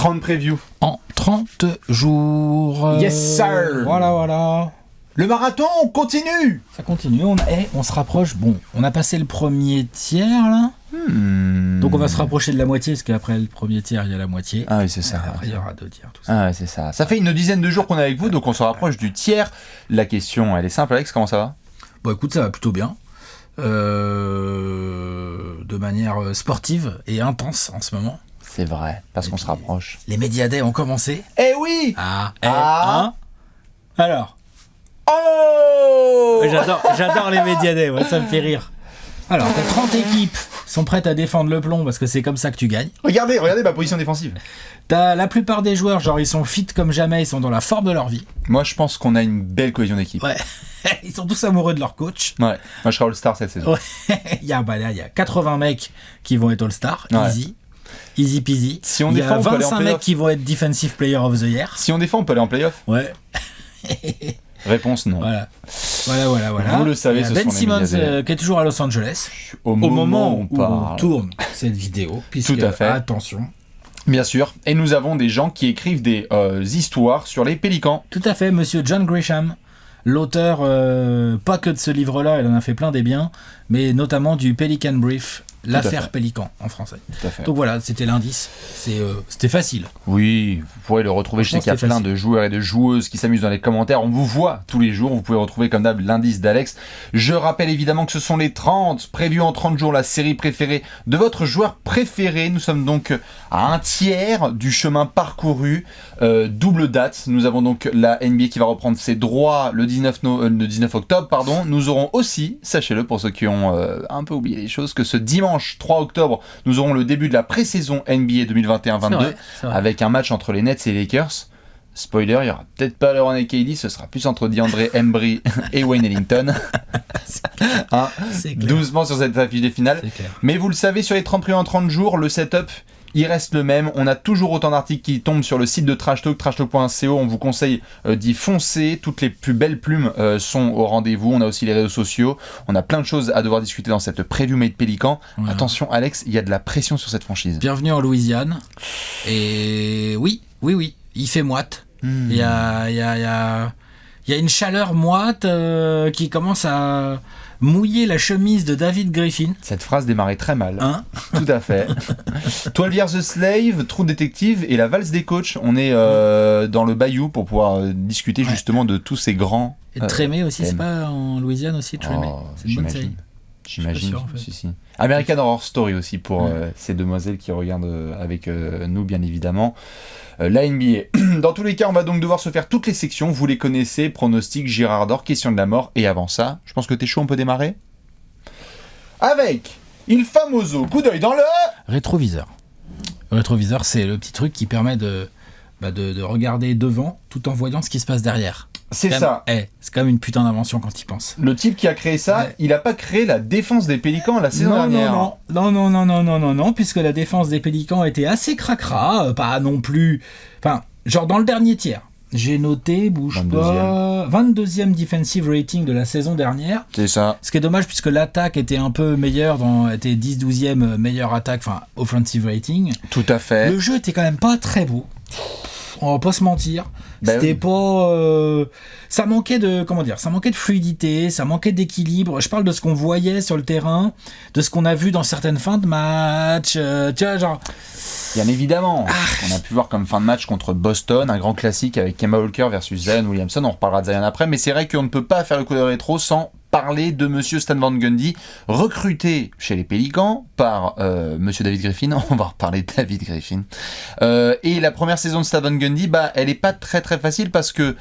30 previews. En 30 jours. Yes, sir. Voilà. Le marathon continue. Ça continue. On se rapproche. Bon, on a passé le premier tiers, là. Donc on va se rapprocher de la moitié, parce qu'après le premier tiers, il y a la moitié. Ah oui, c'est ça. Après, il y aura 2 tiers, tout ça. Ah ouais, c'est ça. Ça fait une dizaine de jours qu'on est avec vous, donc on se rapproche du tiers. La question, elle est simple, Alex, comment ça va ? Bon, écoute, ça va plutôt bien. De manière sportive et intense en ce moment. C'est vrai, parce qu'on se rapproche. Les Media Day ont commencé. Eh oui. Alors. Oh. J'adore les Media Day, ouais, ça me fait rire. Alors, t'as 30 équipes sont prêtes à défendre le plomb parce que c'est comme ça que tu gagnes. Regardez ma position défensive. T'as la plupart des joueurs, genre ils sont fit comme jamais, ils sont dans la forme de leur vie. Moi, je pense qu'on a une belle cohésion d'équipe. Ouais, ils sont tous amoureux de leur coach. Ouais, moi je serai All-Star cette saison. Ouais. il y a 80 mecs qui vont être All-Star, ouais. Easy peasy. Si on il y défend, a on peut aller en 25 mecs qui vont être Defensive Player of the Year. Si on défend, on peut aller en playoff. Ouais. Réponse non. Voilà. Vous le savez, ce Ben sont Simmons qui est toujours à Los Angeles. Au moment où on tourne cette vidéo. Puisque, tout à fait. Attention. Bien sûr. Et nous avons des gens qui écrivent des histoires sur les pélicans. Tout à fait, monsieur John Grisham. L'auteur, pas que de ce livre-là, il en a fait plein des biens, mais notamment du Pelican Brief, l'affaire Pélican en français. Tout à fait. Donc voilà, c'était l'indice. C'était facile. Oui, vous pourrez le retrouver. Je sais qu'il y a plein de joueurs et de joueuses qui s'amusent dans les commentaires. On vous voit tous les jours. Vous pouvez retrouver comme d'hab l'indice d'Alex. Je rappelle évidemment que ce sont les 30, prévus en 30 jours, la série préférée de votre joueur préféré. Nous sommes donc à un tiers du chemin parcouru. Double date. Nous avons donc la NBA qui va reprendre ses droits le 19 octobre. Nous aurons aussi, sachez-le pour ceux qui ont un peu oublié les choses, que ce dimanche 3 octobre, nous aurons le début de la pré-saison NBA 2021-22 avec un match entre les Nets et les Lakers. Spoiler, il n'y aura peut-être pas LeBron et KD, ce sera plus entre DeAndre Embry et Wayne Ellington. Doucement sur cette affiche des finales. Mais vous le savez, sur les 30 premiers en 30 jours, le setup, il reste le même. On a toujours autant d'articles qui tombent sur le site de Trash Talk, trashtalk.co. On vous conseille d'y foncer. Toutes les plus belles plumes sont au rendez-vous. On a aussi les réseaux sociaux. On a plein de choses à devoir discuter dans cette preview made Pélican. Voilà. Attention, Alex, il y a de la pression sur cette franchise. Bienvenue en Louisiane. Et oui, il fait moite. Il y a une chaleur moite qui commence à mouiller la chemise de David Griffin. Cette phrase démarrait très mal. Tout à fait. 12 Years a Slave, True Detective et la valse des coachs. On est dans le Bayou pour pouvoir discuter justement de tous ces grands. Et Trémé aussi, c'est pas en Louisiane aussi, Trémé. C'est une bonne série. J'imagine. Sûr, en fait. Si. American Horror Story aussi pour ces demoiselles qui regardent avec nous, bien évidemment. La NBA. Dans tous les cas, on va donc devoir se faire toutes les sections. Vous les connaissez, pronostic, Girard d'or, question de la mort. Et avant ça, je pense que t'es chaud, on peut démarrer avec Il Famoso, coup d'œil dans le rétroviseur. Le rétroviseur, c'est le petit truc qui permet de regarder devant tout en voyant ce qui se passe derrière. C'est ça. C'est quand même une putain d'invention quand il pense. Le type qui a créé ça, il a pas créé la défense des Pélicans la saison dernière. Non, puisque la défense des Pélicans était assez cracra, pas non plus. Enfin, genre dans le dernier tiers. J'ai noté, 22e defensive rating de la saison dernière. C'est ça. Ce qui est dommage puisque l'attaque était un peu meilleure, était 10-12e meilleure attaque, enfin offensive rating. Tout à fait. Le jeu était quand même pas très beau. On va pas se mentir. C'était pas. Ça manquait de fluidité, ça manquait d'équilibre. Je parle de ce qu'on voyait sur le terrain, de ce qu'on a vu dans certaines fins de match. Tu vois, genre. Bien évidemment. On a pu voir comme fin de match contre Boston, un grand classique avec Kemba Walker versus Zion Williamson. On reparlera de Zion après, mais c'est vrai qu'on ne peut pas faire le coup de rétro sans parler de monsieur Stan Van Gundy, recruté chez les Pélicans par monsieur David Griffin. On va reparler de David Griffin. Et la première saison de Stan Van Gundy, elle est pas très très facile parce que,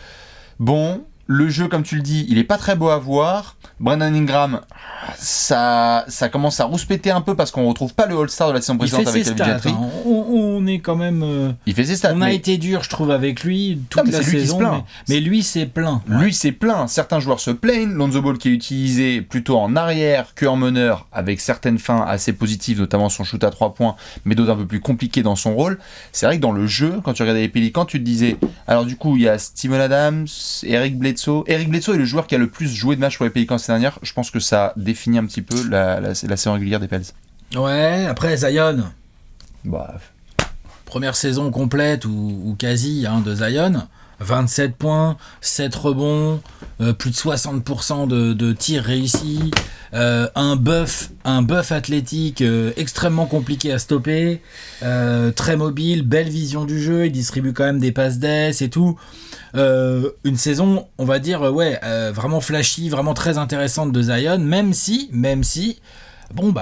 le jeu, comme tu le dis, il est pas très beau à voir. Brandon Ingram, ça commence à rouspéter un peu parce qu'on retrouve pas le All-Star de la saison précédente avec Elvin Gentry. On est quand même. Il fait ses stats. On a été dur, je trouve, avec lui toute la saison. Mais lui, c'est plein. Lui, c'est plein. Certains joueurs se plaignent. Lonzo Ball qui est utilisé plutôt en arrière qu'en meneur, avec certaines fins assez positives, notamment son shoot à 3 points, mais d'autres un peu plus compliquées dans son rôle. C'est vrai que dans le jeu, quand tu regardais les Pélicans, tu te disais. Alors du coup, il y a Steven Adams, Eric Bledsoe. Eric Bledsoe est le joueur qui a le plus joué de matchs pour les Pélicans cette dernière. Je pense que ça définit un petit peu la saison régulière des Pels. Ouais, après Zion. première saison complète ou quasi de Zion, 27 points, 7 rebonds, plus de 60% de tirs réussis, un buff athlétique extrêmement compliqué à stopper, très mobile, belle vision du jeu, il distribue quand même des passes d'ess et tout. Une saison, on va dire, vraiment flashy, vraiment très intéressante de Zion, même si, bon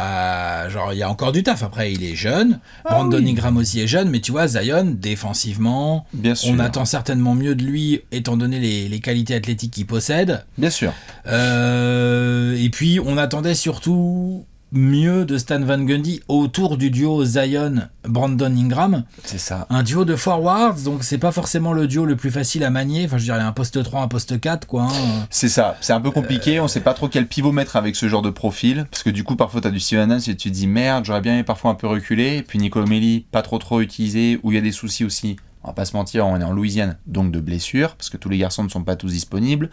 genre il y a encore du taf. Après il est jeune, Brandon Ingram aussi est jeune, mais tu vois Zion défensivement, on attend certainement mieux de lui étant donné les qualités athlétiques qu'il possède. Bien sûr. Et puis on attendait surtout mieux de Stan Van Gundy autour du duo Zion-Brandon Ingram. C'est ça. Un duo de forwards, donc c'est pas forcément le duo le plus facile à manier. Enfin, je dirais un poste 3, un poste 4, quoi. C'est ça. C'est un peu compliqué. On sait pas trop quel pivot mettre avec ce genre de profil. Parce que du coup, parfois, t'as du Steven Adams et tu te dis merde, j'aurais bien aimé parfois un peu reculer. Et puis Nicolo Melli, pas trop utilisé. Où il y a des soucis aussi. On va pas se mentir, on est en Louisiane, donc de blessures. Parce que tous les garçons ne sont pas tous disponibles.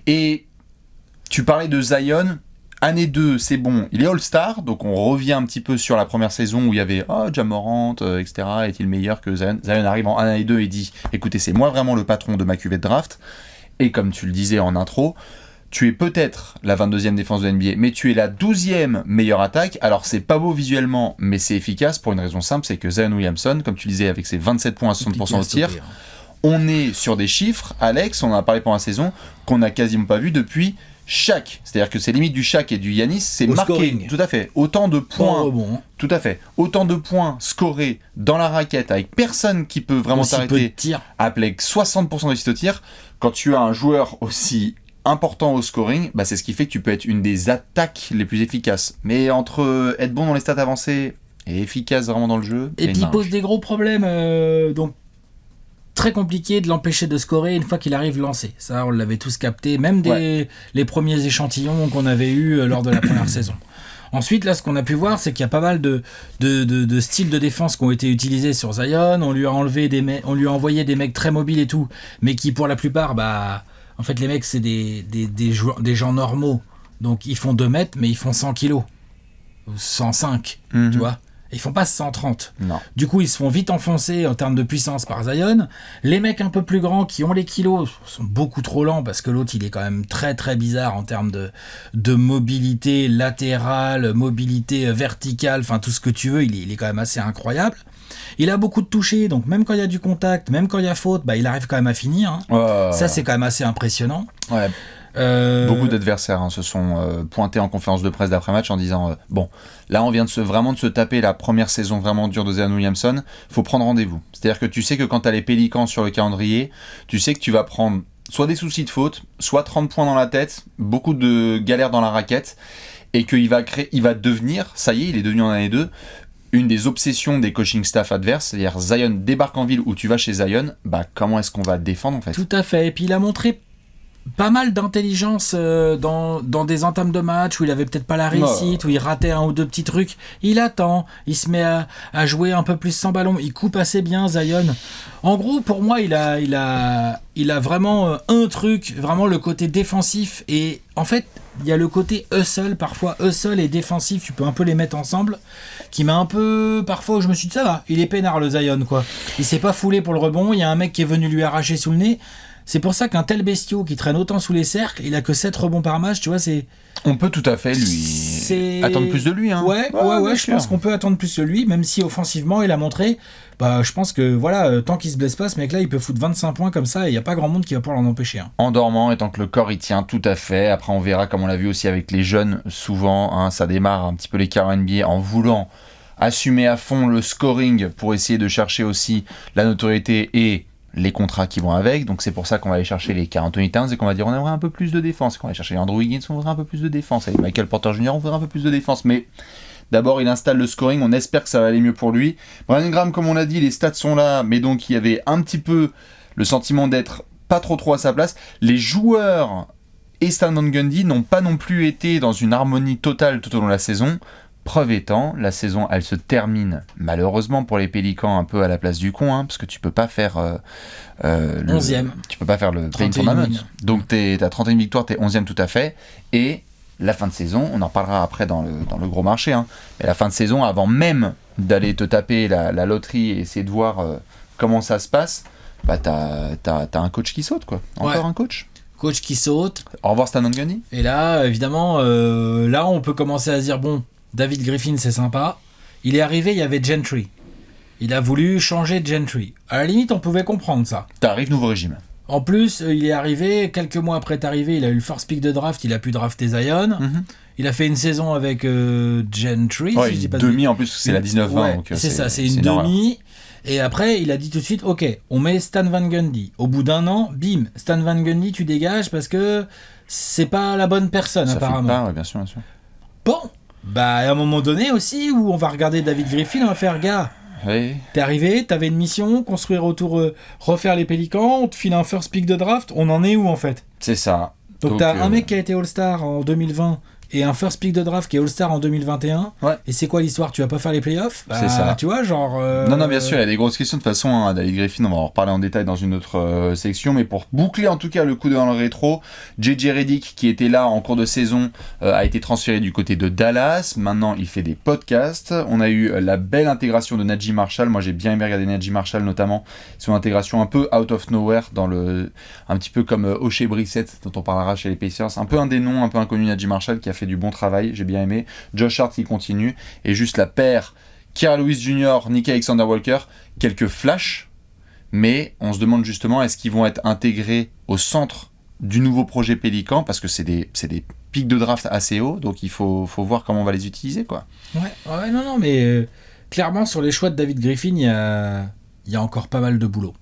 Et tu parlais de Zion. Année 2, c'est bon, il est All-Star, donc on revient un petit peu sur la première saison où il y avait Ja Morant, etc. Est-il meilleur que Zion? Zion arrive en année 2 et dit écoutez, c'est moi vraiment le patron de ma cuvée de draft. Et comme tu le disais en intro, tu es peut-être la 22e défense de NBA, mais tu es la 12e meilleure attaque. Alors c'est pas beau visuellement, mais c'est efficace pour une raison simple, c'est que Zion Williamson, comme tu le disais, avec ses 27 points à 60% au tir, on est sur des chiffres, Alex, on en a parlé pendant la saison, qu'on n'a quasiment pas vu depuis Shaq, c'est-à-dire que c'est limite du Shaq et du Giannis, c'est au marqué, scoring. Tout à fait, autant de points, tout à fait, autant de points scorés dans la raquette avec personne qui peut vraiment t'arrêter, avec 60% de au tir. Quand tu as un joueur aussi important au scoring, c'est ce qui fait que tu peux être une des attaques les plus efficaces. Mais entre être bon dans les stats avancées et efficace vraiment dans le jeu, et puis il pose des gros problèmes, donc très compliqué de l'empêcher de scorer une fois qu'il arrive lancé. Ça, on l'avait tous capté, même les premiers échantillons qu'on avait eus lors de la première saison. Ensuite, là, ce qu'on a pu voir, c'est qu'il y a pas mal de styles de défense qui ont été utilisés sur Zion. On lui a envoyé des mecs très mobiles et tout, mais qui, pour la plupart, en fait, les mecs, c'est des gens normaux. Donc, ils font 2 mètres, mais ils font 100 kilos. Ou 105, tu vois. Ils font pas 130. Non. Du coup, ils se font vite enfoncer en termes de puissance par Zion. Les mecs un peu plus grands qui ont les kilos sont beaucoup trop lents parce que l'autre, il est quand même très très bizarre en termes de mobilité latérale, mobilité verticale, enfin tout ce que tu veux, il est quand même assez incroyable. Il a beaucoup de touchés, donc même quand il y a du contact, même quand il y a faute, il arrive quand même à finir. Ça, c'est quand même assez impressionnant. Ouais. Beaucoup d'adversaires se sont pointés en conférence de presse d'après-match en disant bon, là on vient vraiment de se taper la première saison vraiment dure de Zion Williamson, faut prendre rendez-vous. C'est-à-dire que tu sais que quand t'as les Pélicans sur le calendrier, tu sais que tu vas prendre soit des soucis de faute, soit 30 points dans la tête, beaucoup de galères dans la raquette, et qu'il va devenir, ça y est, il est devenu en année 2, une des obsessions des coaching staff adverses, c'est-à-dire Zion débarque en ville où tu vas chez Zion, comment est-ce qu'on va défendre en fait? Tout à fait, et puis il a montré pas mal d'intelligence dans des entames de match où il avait peut-être pas la réussite, où il ratait un ou deux petits trucs. Il attend, il se met à jouer un peu plus sans ballon, il coupe assez bien Zion. En gros, pour moi, il a vraiment un truc, vraiment le côté défensif, et en fait, il y a le côté hustle, parfois hustle et défensif, tu peux un peu les mettre ensemble, qui m'a un peu, parfois je me suis dit ça va, il est peinard le Zion quoi. Il s'est pas foulé pour le rebond, il y a un mec qui est venu lui arracher sous le nez. C'est pour ça qu'un tel bestiau qui traîne autant sous les cercles, il a que 7 rebonds par match, tu vois, c'est... On peut tout à fait attendre plus de lui. Hein. Ouais, je pense qu'on peut attendre plus de lui, même si offensivement, il a montré... je pense que, tant qu'il se blesse pas, ce mec-là, il peut foutre 25 points comme ça, et il n'y a pas grand monde qui va pouvoir l'en empêcher. Hein. En dormant, et tant que le corps y tient, tout à fait. Après, on verra, comme on l'a vu aussi avec les jeunes, souvent, ça démarre un petit peu l'écart en NBA en voulant assumer à fond le scoring pour essayer de chercher aussi la notoriété et les contrats qui vont avec, donc c'est pour ça qu'on va aller chercher les Karl Anthony Towns et qu'on va dire on aimerait un peu plus de défense, qu'on va aller chercher Andrew Wiggins, on voudrait un peu plus de défense, avec Michael Porter Jr. on voudrait un peu plus de défense, mais d'abord il installe le scoring, on espère que ça va aller mieux pour lui. Brandon Ingram, comme on l'a dit, les stats sont là, mais donc il y avait un petit peu le sentiment d'être pas trop à sa place. Les joueurs et Stan Van Gundy n'ont pas non plus été dans une harmonie totale tout au long de la saison. Preuve étant, la saison, elle se termine malheureusement pour les Pélicans un peu à la place du con, parce que tu peux pas faire 11e. Tu peux pas faire le play-in tournament. Donc t'as 31 victoires, t'es 11e tout à fait, et la fin de saison, on en parlera après dans le gros marché, hein, mais la fin de saison, avant même d'aller te taper la loterie et essayer de voir comment ça se passe, bah t'as un coach qui saute, quoi. Encore un coach qui saute. Au revoir Stan Van Gundy. Et là, évidemment, là on peut commencer à se dire, bon, David Griffin c'est sympa. Il est arrivé, il y avait Gentry. Il a voulu changer de Gentry. À la limite, on pouvait comprendre ça. T'arrives, nouveau régime. En plus, il est arrivé, quelques mois après être arrivé, il a eu le first pick de draft, il a pu drafter Zion. Mm-hmm. Il a fait une saison avec Gentry. Ouais, si je dis pas demi en plus, c'est la 19-20. Ouais, donc, c'est ça, c'est une demi. Et après, il a dit tout de suite, ok, on met Stan Van Gundy. Au bout d'un an, bim, Stan Van Gundy, tu dégages parce que c'est pas la bonne personne, ça apparemment. Pas, ouais, bien sûr, bien sûr. Bon, bah à un moment donné aussi, où on va regarder David Griffin, on va faire, gars, oui. T'es arrivé, t'avais une mission, construire autour, refaire les Pélicans, on te file un first pick de draft, on en est où en fait ? C'est ça. Donc t'as un mec qui a été All-Star en 2020 et un first pick de draft qui est All-Star en 2021. Ouais. Et c'est quoi l'histoire ? Tu vas pas faire les playoffs ? C'est ça. Tu vois, genre... Non, bien sûr, il y a des grosses questions. De toute façon, hein, David Griffin, on va en reparler en détail dans une autre section. Mais pour boucler en tout cas le coup dans le rétro, JJ Redick, qui était là en cours de saison, a été transféré du côté de Dallas. Maintenant, il fait des podcasts. On a eu la belle intégration de Najee Marshall. Moi, j'ai bien aimé regarder Najee Marshall, notamment son intégration un peu out of nowhere, un petit peu comme O'Shea Brissett, dont on parlera chez les Pacers. Un peu un des noms, un peu inconnu, Najee Marshall, qui a fait du bon travail. J'ai bien aimé. Josh Hart qui continue. Et juste la paire Kira Lewis Jr., Nick Alexander-Walker, quelques flashs, mais on se demande justement est-ce qu'ils vont être intégrés au centre du nouveau projet Pélican, parce que c'est des pics de draft assez hauts, donc il faut voir comment on va les utiliser, quoi. Ouais, non, mais clairement sur les choix de David Griffin, il y a encore pas mal de boulot.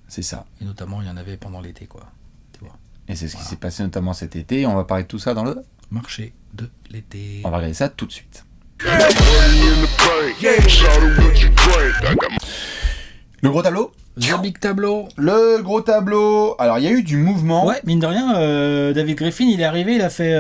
C'est ça. Et notamment, il y en avait pendant l'été, quoi. Tu vois. Et c'est ce qui s'est passé notamment cet été, on va parler de tout ça dans le marché de l'été. On va regarder ça tout de suite. Le gros tableau ? The big tableau. Le gros tableau. Alors, il y a eu du mouvement. Ouais, mine de rien, David Griffin, il est arrivé, il a fait...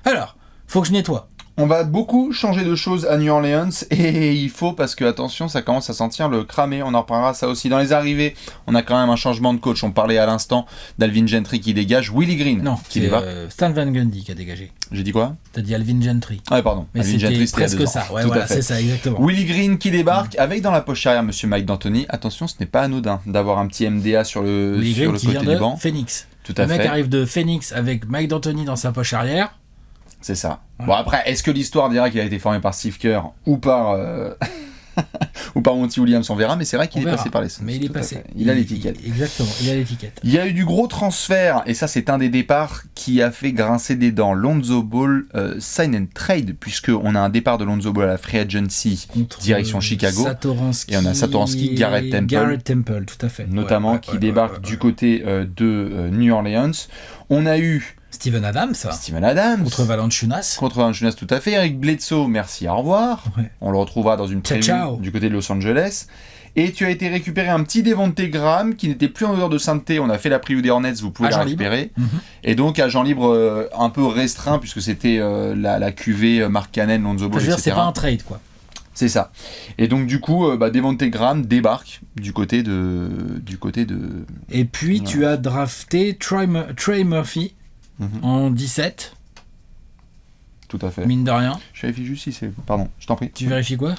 Alors, faut que je nettoie. On va beaucoup changer de choses à New Orleans et il faut, parce que attention, ça commence à sentir le cramé. On en reparlera ça aussi. Dans les arrivées, on a quand même un changement de coach. On parlait à l'instant d'Alvin Gentry qui dégage, Willie Green qui débat. Stan Van Gundy qui a dégagé. J'ai dit quoi ? T'as dit Alvin Gentry. Ah ouais, pardon. Mais Alvin c'était Gentry, c'était presque ça. Ouais, voilà, c'est ça, exactement. Willie Green qui débarque avec dans la poche arrière Monsieur Mike D'Antoni. Attention, ce n'est pas anodin d'avoir un petit MDA sur le côté du banc. Phoenix. Tout à fait. Le mec arrive de Phoenix avec Mike D'Antoni dans sa poche arrière. C'est ça. Ouais. Bon, après, est-ce que l'histoire dira qu'il a été formé par Steve Kerr ou par Monty Williams, on verra, mais c'est vrai qu'il est passé par les Suns. Mais il est passé. Il a l'étiquette. Exactement, il a l'étiquette. Il y a eu du gros transfert, et ça c'est un des départs qui a fait grincer des dents. Lonzo Ball sign and trade, puisqu'on a un départ de Lonzo Ball à la Free Agency, direction Chicago. Satoransky, et on a Satoransky, Garrett Temple, tout à fait. Notamment, qui débarque du côté de New Orleans. On a eu Steven Adams. Contre Valanciunas, tout à fait. Eric Bledsoe, merci, au revoir. Ouais. On le retrouvera dans une preview du côté de Los Angeles. Et tu as été récupérer un petit Devonte Graham qui n'était plus en odeur de sainteté. On a fait la preview des Hornets, vous pouvez la récupérer. Et donc, agent libre un peu restreint, puisque c'était la cuvée Mark Cannon, Lonzo Ball, etc. C'est pas un trade, quoi. C'est ça. Et donc, du coup, Devonte Graham débarque du côté de... Et puis, tu as drafté Trey Murphy. En 17. Tout à fait. Mine de rien. Je vérifie juste si c'est... Pardon, je t'en prie. Tu vérifies quoi ?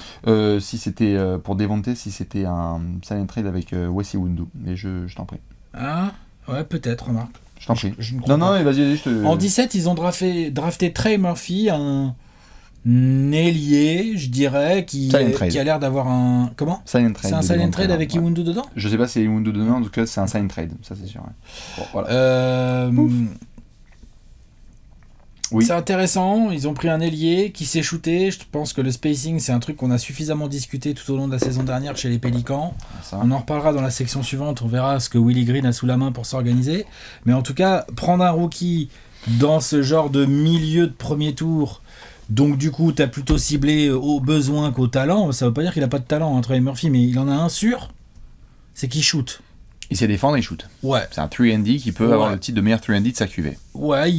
Si c'était pour Devonte, si c'était un silent trade avec Wesley Iwundu. Mais je t'en prie. Ah, ouais, peut-être, remarque. Je t'en prie. Non, vas-y, je te... En 17, ils ont drafté Trey Murphy, un ailier, je dirais, qui a l'air d'avoir un... Comment ? Silent trade. C'est un silent trade avec Iwundu dedans ? Je sais pas si c'est Iwundu dedans, en tout cas, c'est un silent trade. Ça, c'est sûr. Ouais. Bon, voilà. Oui. C'est intéressant, ils ont pris un ailier qui s'est shooté. Je pense que le spacing, c'est un truc qu'on a suffisamment discuté tout au long de la saison dernière chez les Pélicans. On en reparlera dans la section suivante, on verra ce que Willie Green a sous la main pour s'organiser. Mais en tout cas, prendre un rookie dans ce genre de milieu de premier tour, donc du coup, tu as plutôt ciblé au besoin qu'au talent. Ça veut pas dire qu'il a pas de talent, Trey Murphy, mais il en a un sûr, c'est qu'il shoot. Il sait défendre et il shoot. Ouais. C'est un 3&D qui peut avoir le titre de meilleur 3&D de sa QV. Ouais,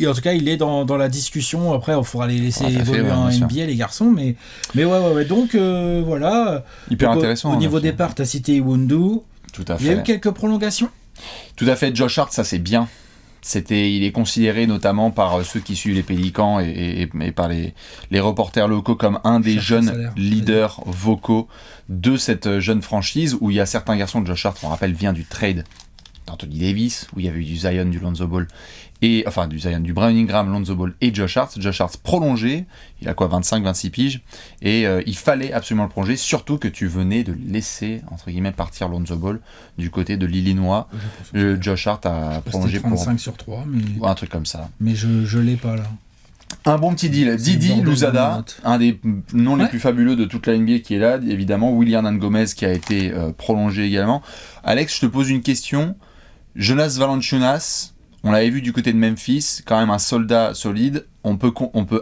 en tout cas, il est dans la discussion. Après, il faudra les laisser évoluer en NBA, les garçons. Mais ouais. Donc, voilà. Hyper intéressant. Au niveau départ, tu as cité Iwundu. Tout à fait. Il y a eu quelques prolongations. Tout à fait. Josh Hart, ça c'est bien. Il est considéré notamment par ceux qui suivent les Pélicans et par les reporters locaux comme un des jeunes leaders vocaux de cette jeune franchise, où il y a certains garçons. de Josh Hart, on rappelle, vient du trade d'Anthony Davis, où il y avait eu du Zion, du Lonzo Ball, du Brandon Ingram, Lonzo Ball et Josh Hart. Josh Hart prolongé, il a 25-26 piges, et il fallait absolument le prolonger, surtout que tu venais de laisser, entre guillemets, partir Lonzo Ball du côté de l'Illinois. Josh Hart a prolongé 35 sur 3, mais... ou un truc comme ça. Mais je l'ai pas là. Un bon petit deal. Didi Louzada, un des noms les plus fabuleux de toute la NBA qui est là, évidemment. William Gomez qui a été prolongé également. Alex, je te pose une question. Jonas Valanciunas, on l'avait vu du côté de Memphis, quand même un soldat solide. On peut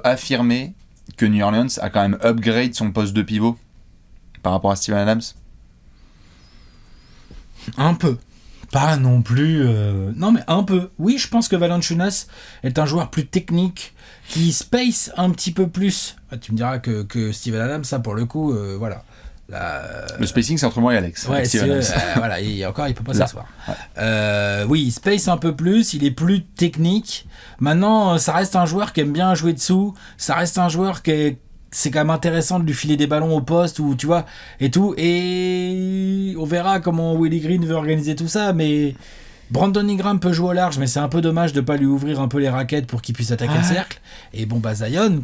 affirmer que New Orleans a quand même upgrade son poste de pivot par rapport à Steven Adams. Un peu. Pas non plus... Non, mais un peu. Oui, je pense que Valanciunas est un joueur plus technique, qui space un petit peu plus. Tu me diras que Steven Adams, ça pour le coup, voilà. Le spacing, c'est entre moi et Alex. Ouais, voilà, il peut pas s'asseoir. Ouais. Oui, il space un peu plus, il est plus technique. Maintenant, ça reste un joueur qui aime bien jouer dessous. Ça reste un joueur c'est quand même intéressant de lui filer des ballons au poste, ou tu vois, et tout. Et on verra comment Willie Green veut organiser tout ça, mais Brandon Ingram peut jouer au large, mais c'est un peu dommage de pas lui ouvrir un peu les raquettes pour qu'il puisse attaquer le cercle. Et bon, Zion,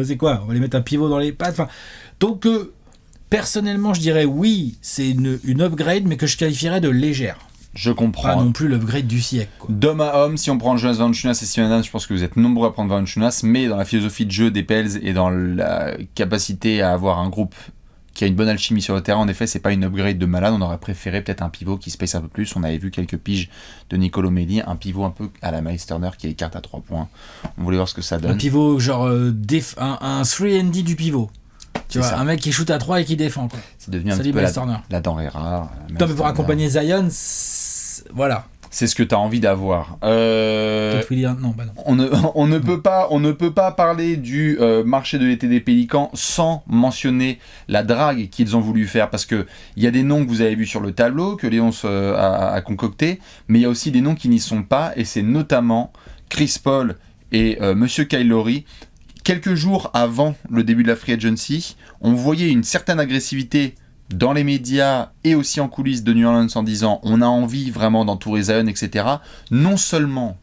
c'est quoi? On va lui mettre un pivot dans les pattes. Enfin, donc, personnellement, je dirais oui, c'est une upgrade, mais que je qualifierais de légère. Je comprends. Pas non plus l'upgrade du siècle, quoi. D'homme à homme, si on prend Jonas Valanciunas et Steven Adams, je pense que vous êtes nombreux à prendre Valanciunas, mais dans la philosophie de jeu des Pels et dans la capacité à avoir un groupe qui a une bonne alchimie sur le terrain, en effet, c'est pas une upgrade de malade. On aurait préféré peut-être un pivot qui space un peu plus. On avait vu quelques piges de Nicolo Melli, un pivot un peu à la Miles Turner qui écarte à 3 points. On voulait voir ce que ça donne. Un pivot, genre un 3&D du pivot. Tu vois, un mec qui shoot à 3 et qui défend, quoi. C'est devenu un petit peu la denrée rare. Non, mais pour accompagner Zion, voilà. C'est ce que tu as envie d'avoir. Peut-être William, non, bah non. On ne peut pas parler du marché de l'été des Pélicans sans mentionner la drague qu'ils ont voulu faire, parce que il y a des noms que vous avez vus sur le tableau, que Léonce a concocté, mais il y a aussi des noms qui n'y sont pas, et c'est notamment Chris Paul et Monsieur Kyle Lowry. Quelques jours avant le début de la Free Agency, on voyait une certaine agressivité dans les médias et aussi en coulisses de New Orleans en disant on a envie vraiment d'entourer Zion, etc. Non seulement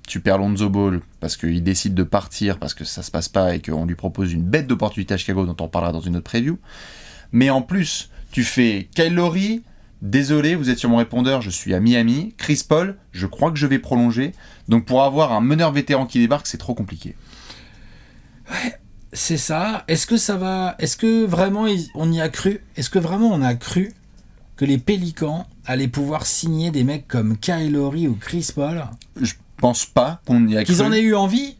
tu perds Lonzo Ball parce qu'il décide de partir, parce que ça se passe pas et qu'on lui propose une bête d'opportunité à Chicago dont on parlera dans une autre preview, mais en plus tu fais Kyle Lowry, désolé, vous êtes sur mon répondeur, je suis à Miami, Chris Paul, je crois que je vais prolonger, donc pour avoir un meneur vétéran qui débarque, c'est trop compliqué. Ouais, c'est ça. Est-ce que vraiment on y a cru? Est-ce que vraiment on a cru que les Pélicans allaient pouvoir signer des mecs comme Kyle Lowry ou Chris Paul? Je pense pas qu'on y a cru. Qu'ils en aient eu envie,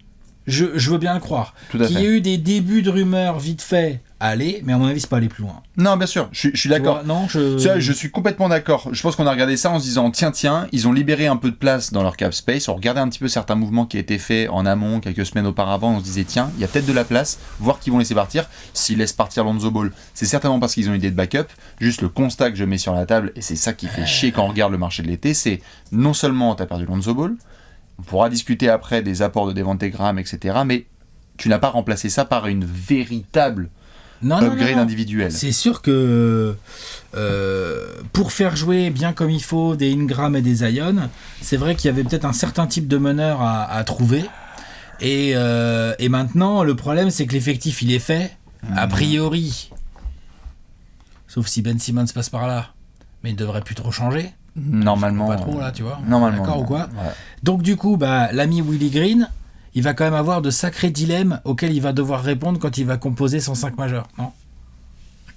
je veux bien le croire. Qu'il y ait eu des débuts de rumeurs vite fait, allez, mais à mon avis c'est pas aller plus loin. Non, bien sûr, je suis d'accord. Non, je suis complètement d'accord. Je pense qu'on a regardé ça en se disant tiens, ils ont libéré un peu de place dans leur cap space. On regardait un petit peu certains mouvements qui étaient faits en amont quelques semaines auparavant. On se disait tiens, il y a peut-être de la place, voir qu'ils vont laisser partir. S'ils laissent partir Lonzo Ball, c'est certainement parce qu'ils ont une idée de backup. Juste le constat que je mets sur la table, et c'est ça qui fait chier quand on regarde le marché de l'été, c'est non seulement t'as perdu Lonzo Ball, on pourra discuter après des apports de Devonte Graham, etc. Mais tu n'as pas remplacé ça par une véritable upgrade individuel. C'est sûr que pour faire jouer bien comme il faut des Ingram et des Zion, c'est vrai qu'il y avait peut-être un certain type de meneur à trouver. Et maintenant, le problème, c'est que l'effectif, il est fait. A priori, sauf si Ben Simmons passe par là, mais il devrait plus trop changer. Normalement. Pas trop là, tu vois. Normalement. D'accord ou quoi? Ouais. Donc du coup, l'ami Willie Green, il va quand même avoir de sacrés dilemmes auxquels il va devoir répondre quand il va composer son 5 majeur, non?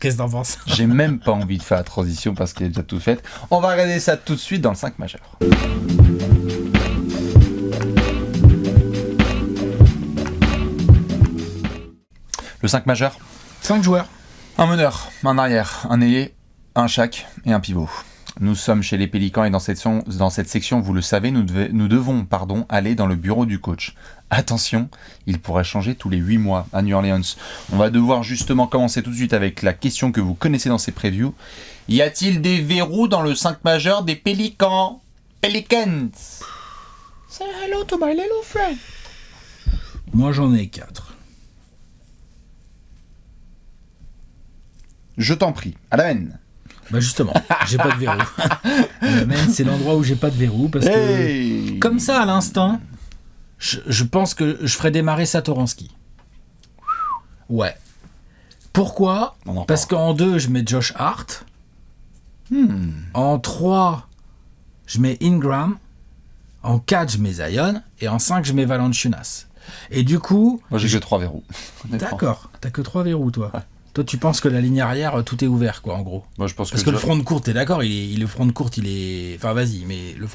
Qu'est-ce que t'en penses? J'ai même pas envie de faire la transition parce qu'il est déjà tout fait. On va regarder ça tout de suite dans le 5 majeur. Le 5 majeur. 5 joueurs. Un meneur, un arrière, un ailier, un chaque et un pivot. Nous sommes chez les Pélicans et dans cette section, vous le savez, nous devons aller dans le bureau du coach. Attention, il pourrait changer tous les 8 mois à New Orleans. On va devoir justement commencer tout de suite avec la question que vous connaissez dans ces previews. Y a-t-il des verrous dans le 5 majeur des Pélicans? Pelicans? Say hello to my little friend. Moi, j'en ai 4. Je t'en prie, à la haine. Bah justement, j'ai pas de verrou. La main, c'est l'endroit où j'ai pas de verrou parce que comme ça à l'instinct, je pense que je ferais démarrer Satoransky. Ouais. Pourquoi ? Parce qu'en 2, je mets Josh Hart. En 3, je mets Ingram. En 4, je mets Zion. Et en 5, je mets Valanciunas. Et du coup... Moi, j'ai que 3 verrous. D'accord, t'as que 3 verrous, toi. Ouais. Toi, tu penses que la ligne arrière, tout est ouvert, quoi, en gros. Moi, je pense parce que le front de courte, t'es d'accord, le front de courte, il est... Enfin, vas-y, mais le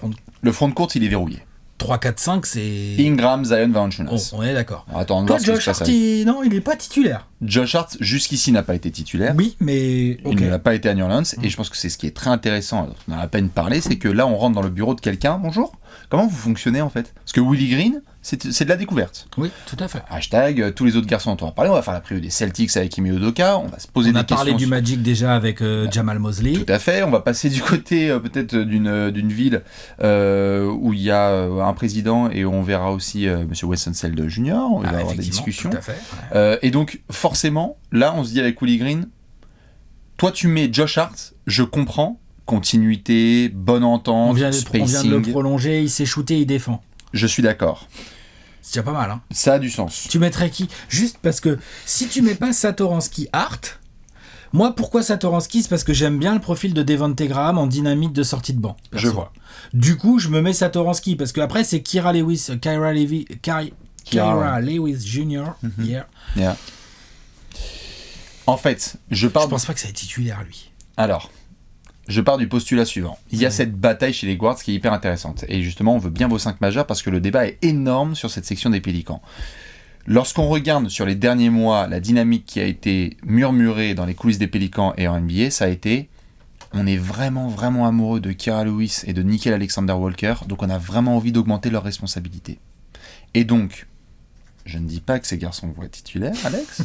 front de courte, il est verrouillé. 3, 4, 5, c'est... Ingram, Zion, Valanciunas. On est d'accord. Attends, toi, Josh Hart, non, il est pas titulaire. Josh Hart, jusqu'ici, n'a pas été titulaire. Oui, mais... Okay. Il n'a pas été à New Orleans. Et je pense que c'est ce qui est très intéressant, on en a à peine parlé, c'est que là, on rentre dans le bureau de quelqu'un. Bonjour. Comment vous fonctionnez, en fait ? Parce que Willie Green, c'est de la découverte. Oui, tout à fait. Hashtag, tous les autres garçons dont on va parler. On va faire la preview des Celtics avec Ime Udoka. On va se poser des questions. On a parlé du Magic déjà avec Jamal Mosley. Tout à fait. On va passer du côté peut-être d'une ville où il y a un président et on verra aussi M. Wessenseld Jr. On va avoir des discussions. Tout à fait. Ouais. Et donc, forcément, là, on se dit avec Willie Green, toi, tu mets Josh Hart, je comprends. Continuité, bonne entente, spacing. On vient de le prolonger, il s'est shooté, il défend. Je suis d'accord. C'est déjà pas mal, hein. Ça a du sens. Tu mettrais qui ? Juste parce que si tu mets pas Satoransky Hart, moi pourquoi Satoransky ? C'est parce que j'aime bien le profil de Devonte Graham en dynamique de sortie de banc. Je vois. Du coup, je me mets Satoransky parce que après c'est Kyra Lewis Jr. Yeah. En fait, je pense pas que ça est titulaire lui. Alors. Je pars du postulat suivant. Il y a cette bataille chez les guards qui est hyper intéressante. Et justement, on veut bien vos 5 majeurs parce que le débat est énorme sur cette section des Pélicans. Lorsqu'on regarde sur les derniers mois la dynamique qui a été murmurée dans les coulisses des Pélicans et en NBA, ça a été on est vraiment, vraiment amoureux de Kira Lewis et de Nickeil Alexander-Walker, donc on a vraiment envie d'augmenter leurs responsabilités. Et donc, je ne dis pas que ces garçons vont être titulaires, Alex.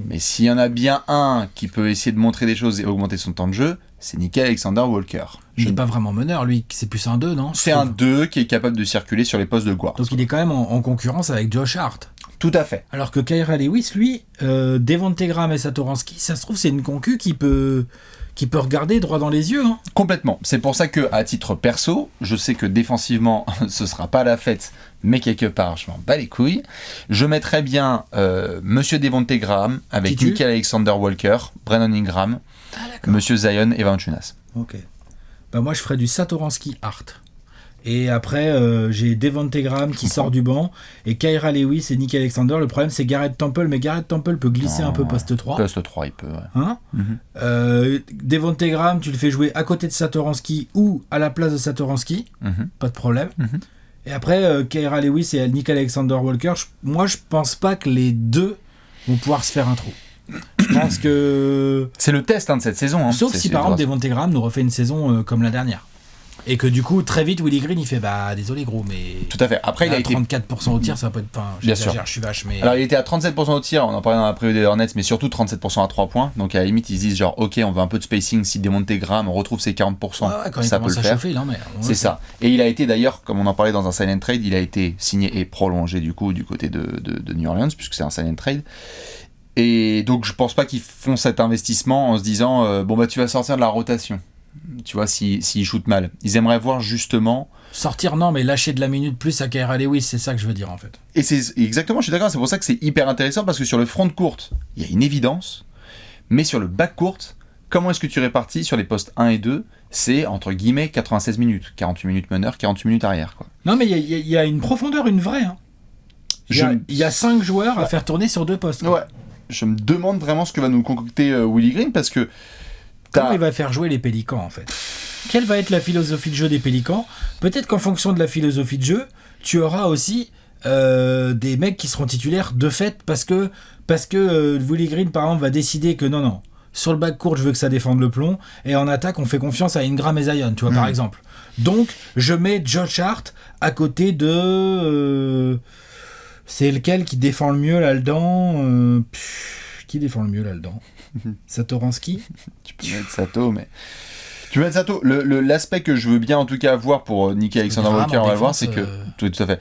Mais s'il y en a bien un qui peut essayer de montrer des choses et augmenter son temps de jeu, c'est Nickeil Alexander-Walker. Il n'est pas vraiment meneur, lui. C'est plus un 2, non ? C'est un 2 qui est capable de circuler sur les postes de guard. Donc il est quand même en concurrence avec Josh Hart. Tout à fait. Alors que Kyra Lewis, lui, Devonte Graham et Satoransky, ça se trouve, c'est une concu qui peut regarder droit dans les yeux. Hein. Complètement. C'est pour ça que, à titre perso, je sais que défensivement, ce sera pas la fête, mais quelque part, je m'en bats les couilles. Je mettrais bien Monsieur Devonte Graham avec Nickeil Alexander-Walker, Brandon Ingram, Monsieur Zion et Valanciunas. Ok. Bah moi, je ferais du Satoransky Hart. Et après, j'ai Devonte Graham qui sort du banc, et Kyra Lewis et Nickeil Alexander. Le problème, c'est Garrett Temple, mais Garrett Temple peut glisser un peu poste 3. Poste 3, il peut, ouais. Hein Devonte Graham, tu le fais jouer à côté de Satoransky ou à la place de Satoransky, pas de problème. Et après, Kyra Lewis et Nickeil Alexander-Walker, moi, je pense pas que les deux vont pouvoir se faire un trou. Je pense que... C'est le test de cette saison. Hein. Sauf si, par exemple, Devonte Graham nous refait une saison comme la dernière. Et que du coup, très vite, Willie Green, il fait bah désolé gros, mais. Tout à fait. Après, il a été 34% au tir, ça va pas être. Enfin, bien sûr. Je suis vache, mais. Alors, il était à 37% au tir, on en parlait dans la preview des Hornets, mais surtout 37% à 3 points. Donc, à la limite, ils disent genre, ok, on veut un peu de spacing. Si Devonte Graham, on retrouve ses 40%, quand ça peut le faire. Chauffer, non, mais c'est ça. Et il a été d'ailleurs, comme on en parlait dans un sign and trade, il a été signé et prolongé du coup du côté de New Orleans, puisque c'est un sign and trade. Et donc, je pense pas qu'ils font cet investissement en se disant, bon, bah, tu vas sortir de la rotation. Tu vois, s'ils shootent mal. Ils aimeraient voir justement... Sortir, non, mais lâcher de la minute plus à Kyra Lewis, c'est ça que je veux dire en fait. Et c'est exactement, je suis d'accord, c'est pour ça que c'est hyper intéressant, parce que sur le front de courte, il y a une évidence, mais sur le back courte, comment est-ce que tu répartis sur les postes 1 et 2 ? C'est entre guillemets 96 minutes, 48 minutes meneur, 48 minutes arrière. Quoi. Non, mais il y a une profondeur, une vraie. Hein. Il y a 5 joueurs à faire tourner sur 2 postes. Quoi. Ouais, je me demande vraiment ce que va nous concocter Willie Green, parce que comment il va faire jouer les Pélicans en fait ? Quelle va être la philosophie de jeu des Pélicans ? Peut-être qu'en fonction de la philosophie de jeu, tu auras aussi des mecs qui seront titulaires de fait parce que Willie Green par exemple va décider que non, sur le back court je veux que ça défende le plomb et en attaque on fait confiance à Ingram et Zion, tu vois par exemple. Donc je mets Josh Hart à côté de... c'est lequel qui défend le mieux là-dedans qui défend le mieux là-dedans ? Satoransky ? Tu peux mettre Sato, mais... Tu vois, Sato, l'aspect que je veux bien en tout cas avoir pour Nickel Alexander-Walker, on va le voir, c'est que tout à fait.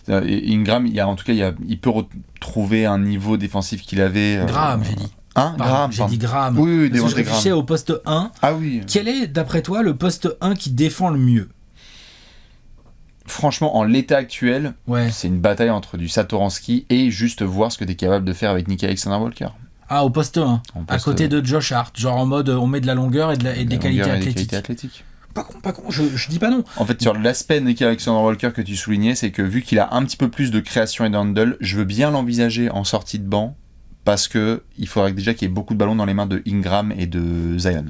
Ingram, il peut retrouver un niveau défensif qu'il avait. Graham, j'ai dit. Graham. J'ai dit Graham. Oui, parce que je réfléchissais au poste 1. Ah oui. Quel est, d'après toi, le poste 1 qui défend le mieux? Franchement, en l'état actuel, c'est une bataille entre du Satoransky et juste voir ce que tu es capable de faire avec Nickel Alexander-Walker. Ah, au poste 1, à côté de Josh Hart, genre en mode on met de la longueur et des qualités athlétiques. Pas con, je dis pas non. En fait, sur l'aspect de Nickel Alexander-Walker que tu soulignais, c'est que vu qu'il a un petit peu plus de création et d'handle, je veux bien l'envisager en sortie de banc parce que il faudrait déjà qu'il y ait beaucoup de ballons dans les mains de Ingram et de Zion.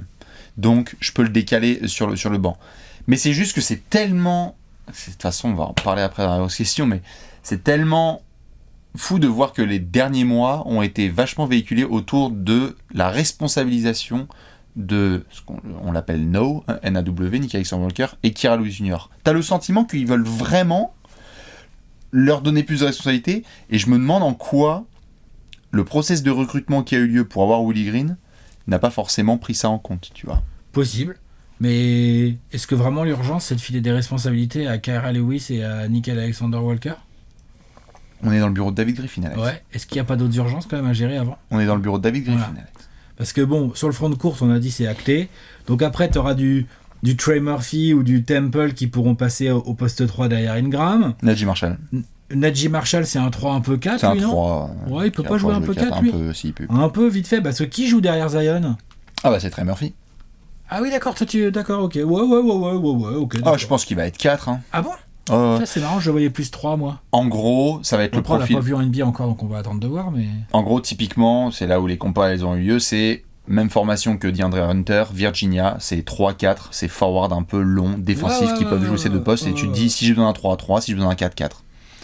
Donc, je peux le décaler sur le banc. Mais c'est juste que c'est tellement... De toute façon, on va en parler après dans la question, mais c'est tellement fou de voir que les derniers mois ont été vachement véhiculés autour de la responsabilisation de ce qu'on l'appelle NAW, Nickel Alexander-Walker, et Kira Lewis Jr. T'as le sentiment qu'ils veulent vraiment leur donner plus de responsabilité, et je me demande en quoi le process de recrutement qui a eu lieu pour avoir Willie Green n'a pas forcément pris ça en compte, tu vois. Possible. Mais est-ce que vraiment l'urgence, c'est de filer des responsabilités à Kira Lewis et à Nickel Alexander-Walker? On est dans le bureau de David Griffin, Alex. Ouais. Est-ce qu'il n'y a pas d'autres urgences quand même à gérer avant? On est dans le bureau de David Griffin, voilà. Alex. Parce que bon, sur le front de course, on a dit c'est acté. Donc après, tu auras du Trey Murphy ou du Temple qui pourront passer au poste 3 derrière Ingram. Najee Marshall. Najee Marshall, c'est un 3 un peu 4, c'est lui, un non 3. Ouais, il peut pas jouer un peu 4, lui. Un peu, vite fait. Parce que qui joue derrière Zion? Ah bah c'est Trey Murphy. Ah oui, d'accord, d'accord, ok. Ouais, ok. Ah, je pense qu'il va être 4. Hein. Ah bon? Ça, c'est marrant, je voyais plus 3, moi. En gros, ça va être le profil. On l'a pas vu en NBA encore, donc on va attendre de voir, mais... En gros, typiquement, c'est là où les comparaisons ont eu lieu, c'est même formation que DeAndre Hunter, Virginia, c'est 3-4, c'est forward un peu long, défensif, qui peuvent jouer ces deux postes, et tu te dis, si j'ai besoin d'un 3-3, si j'ai besoin d'un 4-4.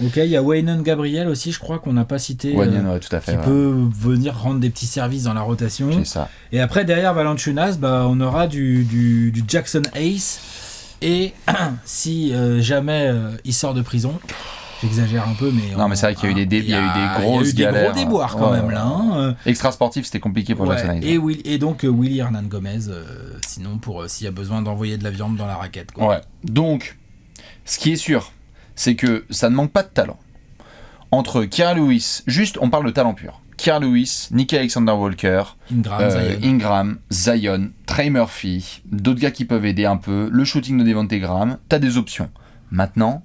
Ok, il y a Waynon Gabriel aussi, je crois qu'on n'a pas cité. Waynon, ouais, tout à fait. Qui peut venir rendre des petits services dans la rotation. C'est ça. Et après, derrière Valanciunas, on aura du Jackson Ace. Et si jamais il sort de prison, j'exagère un peu, mais... Non, mais c'est vrai qu'il y a eu des grosses galères. Il y a eu des gros déboires quand même, là. Hein. Extra sportif, c'était compliqué pour Jackson Ace. Et donc Willy Hernan Gomez, sinon, pour s'il y a besoin d'envoyer de la viande dans la raquette. Quoi. Ouais. Donc, ce qui est sûr, c'est que ça ne manque pas de talent. Entre Kira Lewis, juste on parle de talent pur. Kira Lewis, Nickel Alexander-Walker, Ingram, Zion, Trey Murphy, d'autres gars qui peuvent aider un peu, le shooting de Devonte Graham, t'as des options. Maintenant,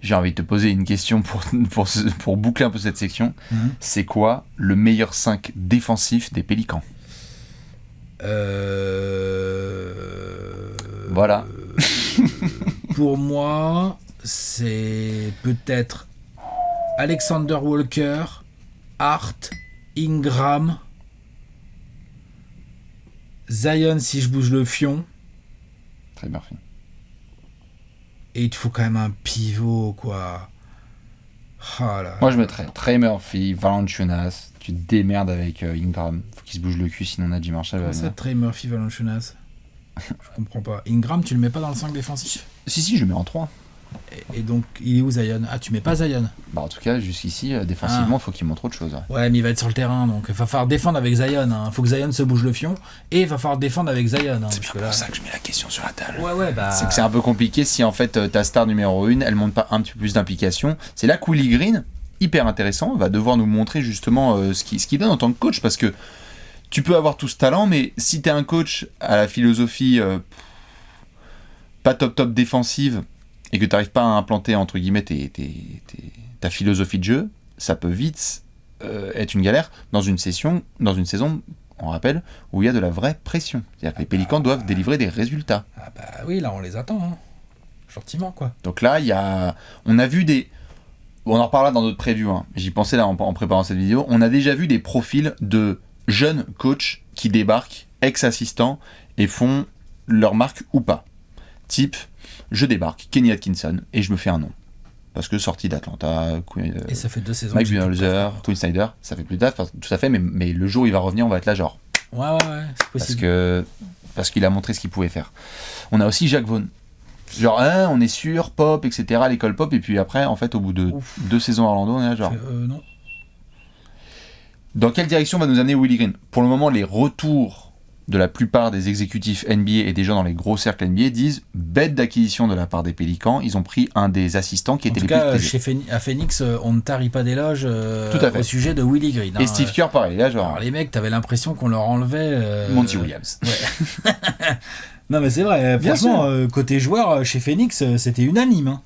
j'ai envie de te poser une question pour boucler un peu cette section. C'est quoi le meilleur 5 défensif des Pélicans? Voilà. Pour moi... c'est peut-être Alexander Walker, Hart, Ingram, Zion si je bouge le fion. Très bien fait. Et il te faut quand même un pivot, quoi. Oh là. Moi je mettrais Trey Murphy, Valanciunas, tu te démerdes avec Ingram. Faut qu'il se bouge le cul sinon Najee Marshall va venir. Ça, Trey Murphy, Valanciunas. Je comprends pas. Ingram, tu le mets pas dans le 5 défensif? Si, je le mets en 3. Et donc, il est où Zion? Ah, tu mets pas Zion? Bah en tout cas, jusqu'ici, défensivement, faut qu'il montre autre chose. Ouais, mais il va être sur le terrain, donc il va falloir défendre avec Zion. Hein. Faut que Zion se bouge le fion, et il va falloir défendre avec Zion. Hein, c'est bien pour ça que je mets la question sur la table. Ouais, c'est que c'est un peu compliqué si en fait ta star numéro 1, elle montre pas un petit peu plus d'implication. C'est là que Willie Green, hyper intéressant, va devoir nous montrer justement ce qu'il donne en tant que coach, parce que tu peux avoir tout ce talent, mais si t'es un coach à la philosophie pas top défensive, et que tu n'arrives pas à implanter, entre guillemets, ta philosophie de jeu, ça peut vite être une galère dans une saison, on rappelle, où il y a de la vraie pression. C'est-à-dire que les Pélicans doivent délivrer des résultats. Ah bah oui, là on les attend, hein. Gentiment, quoi. Donc là, on a vu des... On en reparlera dans notre preview, hein. J'y pensais là en préparant cette vidéo. On a déjà vu des profils de jeunes coachs qui débarquent, ex-assistants, et font leur marque ou pas. Type... Je débarque, Kenny Atkinson, et je me fais un nom. Parce que sorti d'Atlanta, et ça fait 2 saisons. Mike Budenholzer, Quinn Snyder, ça fait plus de taf, tout à fait, mais le jour où il va revenir, on va être là genre. Ouais, c'est possible. Parce qu'il a montré ce qu'il pouvait faire. On a aussi Jacques Vaughn. Genre, on est sûr, pop, etc., l'école pop, et puis après, en fait, au bout de 2 saisons à Orlando, on est là genre. Non. Dans quelle direction va nous amener Willie Green? Pour le moment, les retours de la plupart des exécutifs NBA et des gens dans les gros cercles NBA disent bête d'acquisition de la part des Pélicans. Ils ont pris un des assistants qui était les plus à Phoenix, on ne tarit pas d'éloges au sujet de Willie Green. Et Steve Kerr, pareil. Là, genre... Alors, les mecs, t'avais l'impression qu'on leur enlevait... Monty Williams. Ouais. Non, mais c'est vrai. Franchement, côté joueur, chez Phoenix, c'était unanime. Hein.